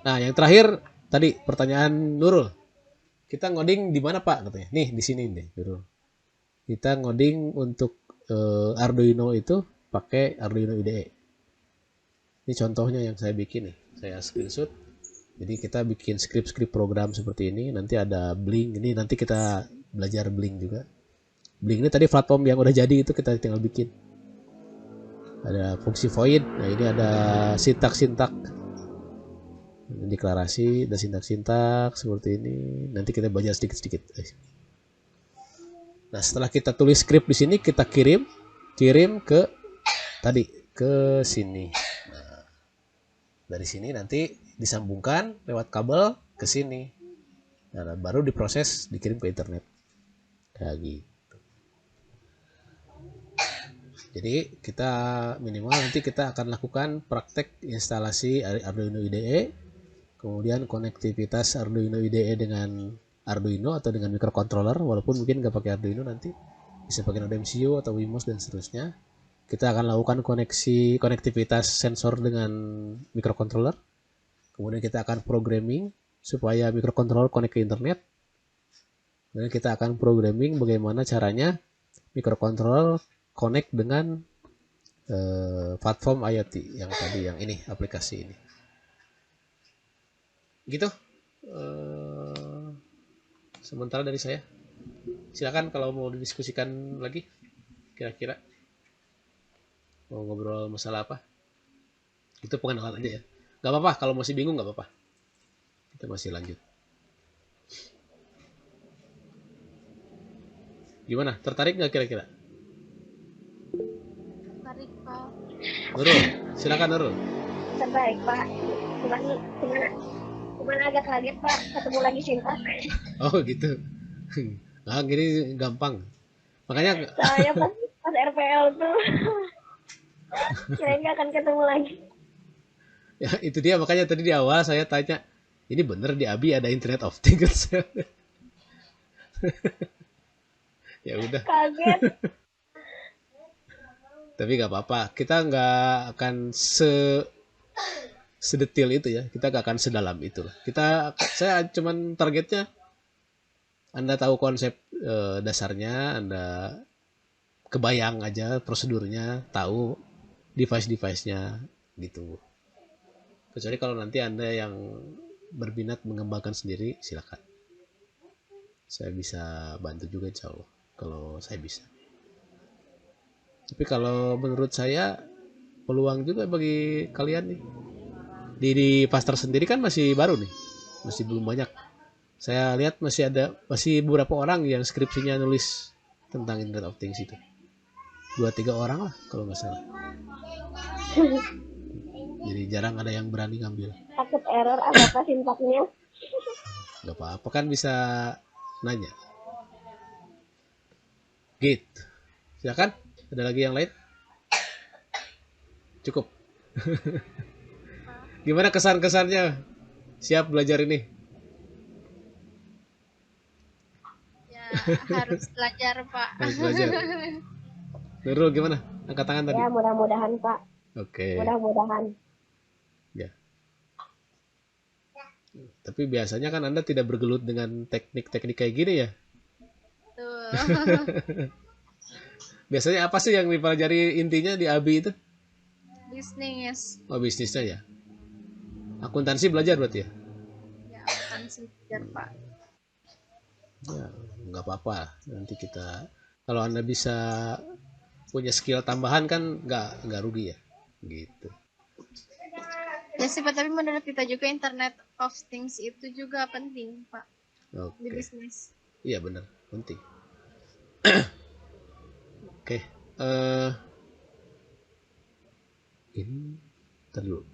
Nah, yang terakhir tadi pertanyaan Nurul. Kita ngoding di mana, Pak? Katanya. Nih, di sini deh, Nurul. Kita ngoding untuk Arduino itu pakai Arduino IDE. Ini contohnya yang saya bikin nih. Saya screenshot. Jadi kita bikin script program seperti ini. Nanti ada Blink. Ini nanti kita belajar Blink juga. Blink ini tadi platform yang udah jadi itu kita tinggal bikin. Ada fungsi void. Nah ini ada sintak-sintak. Deklarasi, ada sintak-sintak seperti ini. Nanti kita belajar sedikit-sedikit. Nah setelah kita tulis script di sini, kita kirim ke tadi ke sini. Nah, dari sini nanti disambungkan lewat kabel ke sini. Nah, baru diproses dikirim ke internet. Kayak gitu. Jadi kita minimal nanti kita akan lakukan praktek instalasi Arduino IDE, kemudian konektivitas Arduino IDE dengan Arduino atau dengan microcontroller, walaupun mungkin nggak pakai Arduino nanti bisa pakai Node MCU atau Wemos dan seterusnya. Kita akan lakukan konektivitas sensor dengan microcontroller. Kemudian kita akan programming supaya microcontroller connect ke internet. Kemudian kita akan programming bagaimana caranya microcontroller connect dengan platform IoT yang tadi, yang ini, aplikasi ini. Gitu. Sementara dari saya. Silakan kalau mau didiskusikan lagi. Kira-kira mau ngobrol masalah apa? Itu pengenalan aja ya. Gak apa-apa, kalau masih bingung gak apa-apa. Kita masih lanjut. Gimana? Tertarik gak kira-kira? Tertarik, Pak. Nurul, silakan Nurul. Terbaik Pak. Cuman agak kaget Pak, ketemu lagi sintak. Oh gitu. Nah gini gampang. Makanya Soalnya pas RPL tuh kirain nggak akan ketemu lagi. ya itu dia, makanya tadi di awal saya tanya, ini bener di ABI ada Internet of Things? Ya udah. Kaget. Tapi nggak apa-apa, kita nggak akan sedetail itu ya, kita nggak akan sedalam itu lah. Saya cuman targetnya Anda tahu konsep dasarnya, Anda kebayang aja prosedurnya, tahu device-device-nya gitu. Kecuali kalau nanti Anda yang berminat mengembangkan sendiri, silakan. Saya bisa bantu juga insya Allah, kalau saya bisa. Tapi kalau menurut saya peluang juga bagi kalian nih. Di Pastor sendiri kan masih baru nih, masih belum banyak. Saya lihat masih beberapa orang yang skripsinya nulis tentang Internet of Things itu. 2-3 orang lah kalau nggak salah. Jadi jarang ada yang berani ngambil. Takut error apa sintaknya. Gak apa-apa kan, bisa nanya. Gitu. Silakan. Ada lagi yang lain? Cukup. Gimana kesan-kesannya? Siap belajar ini? Ya, harus belajar, Pak. Harus belajar. Nurul gimana? Angkat tangan tadi. Ya mudah-mudahan Pak. Oke. Mudah-mudahan. Ya. Tapi biasanya kan Anda tidak bergelut dengan teknik-teknik kayak gini ya? Tuh. Biasanya apa sih yang dipelajari intinya di ABI itu? Bisnis. Oh, bisnisnya ya. Akuntansi belajar berarti ya? Ya, akan sempit Pak. Ya, nggak apa-apa. Nanti kita, kalau Anda bisa punya skill tambahan kan nggak rugi ya, gitu. Ya sih Pak, tapi menurut kita juga Internet of Things itu juga penting Pak di Oke, bisnis. iya benar, penting. Oke, ini ntar dulu,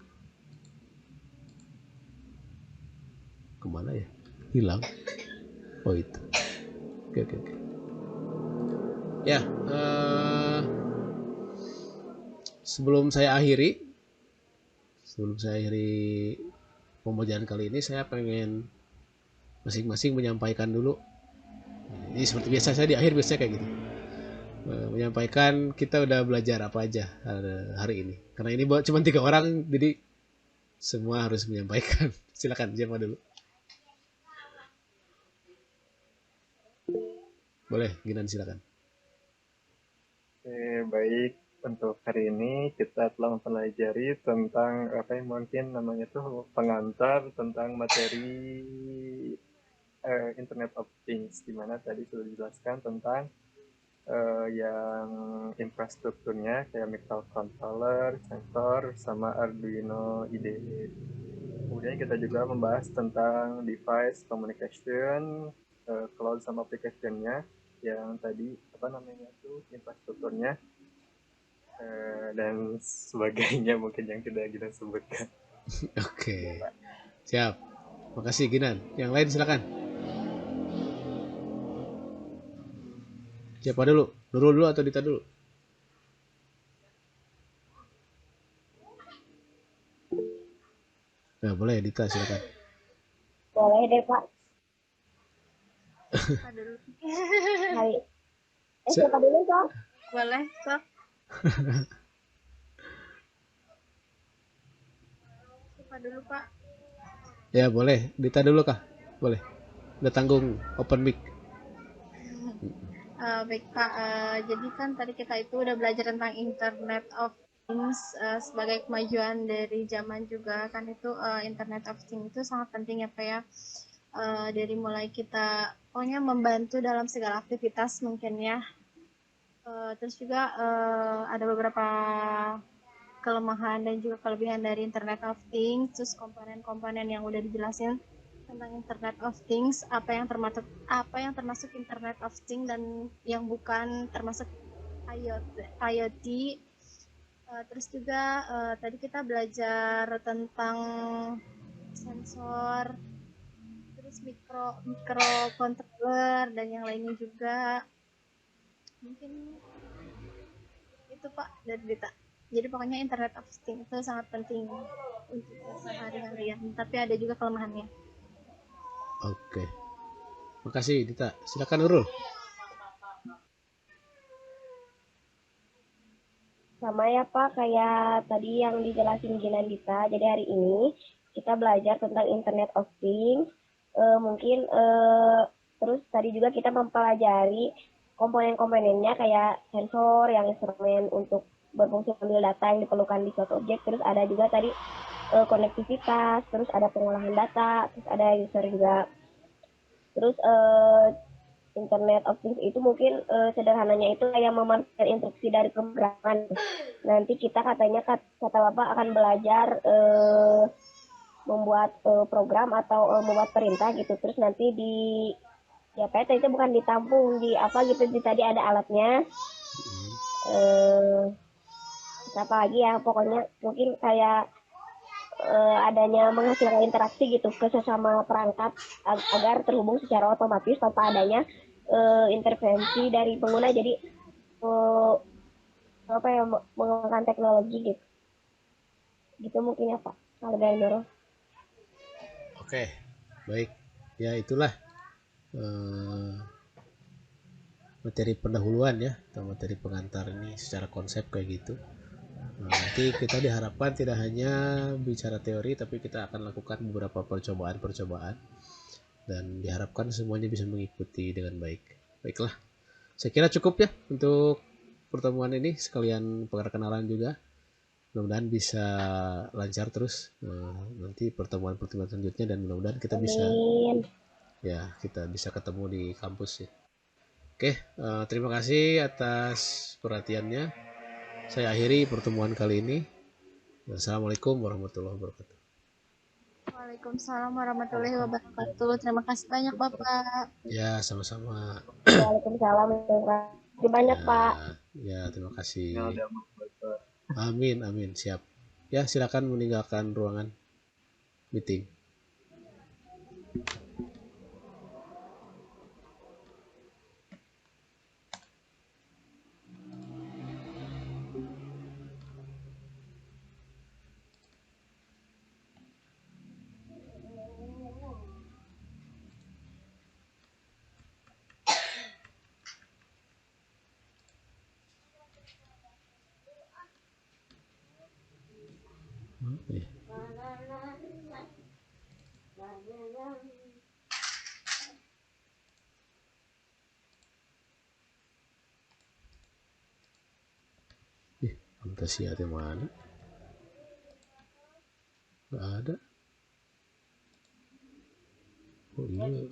kemana ya? Hilang. Oh itu. Oke. Ya, sebelum saya akhiri pembelajaran kali ini, saya pengen masing-masing menyampaikan dulu. Ini seperti biasa saya di akhir biasanya kayak gitu. Menyampaikan kita udah belajar apa aja hari ini. Karena ini cuma 3 orang, jadi semua harus menyampaikan. Silakan, siapa dulu? Boleh, Ginan silakan. Baik, untuk hari ini kita telah mempelajari tentang apa yang mungkin namanya tuh pengantar tentang materi Internet of Things, di mana tadi sudah dijelaskan tentang yang infrastrukturnya kayak microcontroller, sensor, sama Arduino IDE. Kemudian kita juga membahas tentang device communication, cloud sama application-nya, yang tadi apa namanya tuh infrastrukturnya dan sebagainya mungkin yang tidak kita sebutkan. Oke, siap. Makasih Ginan. Yang lain silakan. Siapa dulu? Nurul dulu atau Dita dulu? Nah, boleh Dita silakan. Boleh deh Pak. Aduh, Hari. Siapa dulu Kak? boleh sok. Siapa dulu Pak? Ya boleh, Dita dulu kah? Boleh. Udah tanggung open mic. Baik Pak, jadi kan tadi kita itu udah belajar tentang Internet of Things sebagai kemajuan dari zaman juga kan itu Internet of Things itu sangat penting ya Pak ya. Dari mulai kita pokoknya membantu dalam segala aktivitas mungkin ya. Terus juga ada beberapa kelemahan dan juga kelebihan dari Internet of Things, terus komponen-komponen yang udah dijelasin tentang Internet of Things, apa yang termasuk Internet of Things dan yang bukan termasuk IoT. Terus juga tadi kita belajar tentang sensor, terus microcontroller dan yang lainnya juga. Mungkin itu Pak dari Dita. Jadi pokoknya Internet of Things itu sangat penting untuk sehari-harian, tapi ada juga kelemahannya. Oke. Makasih Dita. Silakan Nurul. Sama ya Pak, kayak tadi yang dijelasin Ginan Dita. Jadi hari ini kita belajar tentang Internet of Things. Mungkin terus tadi juga kita mempelajari komponen-komponennya kayak sensor yang instrumen untuk berfungsi mengambil data yang diperlukan di suatu objek. Terus ada juga tadi konektivitas, terus ada pengolahan data, terus ada user juga. Terus Internet of Things itu mungkin sederhananya itu kayak memanfaatkan instruksi dari pemrograman. Nanti kita katanya kata Bapak akan belajar membuat program atau membuat perintah gitu. Terus nanti di ya PT itu bukan ditampung di apa gitu, di tadi ada alatnya. Apa lagi ya, pokoknya mungkin kayak adanya menghasilkan interaksi gitu ke sesama perangkat agar terhubung secara otomatis tanpa adanya intervensi dari pengguna. Jadi apa ya, menggunakan teknologi gitu mungkin ya Pak kalau dari Nurul. Oke. Baik. Ya itulah materi pendahuluan ya, atau materi pengantar ini secara konsep kayak gitu. Nanti kita diharapkan tidak hanya bicara teori, tapi kita akan lakukan beberapa percobaan dan diharapkan semuanya bisa mengikuti dengan baik. Baiklah, saya kira cukup ya untuk pertemuan ini, sekalian perkenalan juga. mudah-mudahan bisa lancar terus nanti pertemuan-pertemuan selanjutnya, dan mudah-mudahan kita bisa Amin. ketemu di kampus ya. Oke, terima kasih atas perhatiannya. Saya akhiri pertemuan kali ini. Assalamualaikum warahmatullahi wabarakatuh. Waalaikumsalam warahmatullahi wabarakatuh. Terima kasih banyak Bapak. Ya, sama-sama. Waalaikumsalam. Terima kasih banyak Pak. Ya, terima kasih. Ya, ada Bapak. Amin, amin, siap. Ya, silakan meninggalkan ruangan meeting. Fantasia di mana? Gak ada. Oh iya.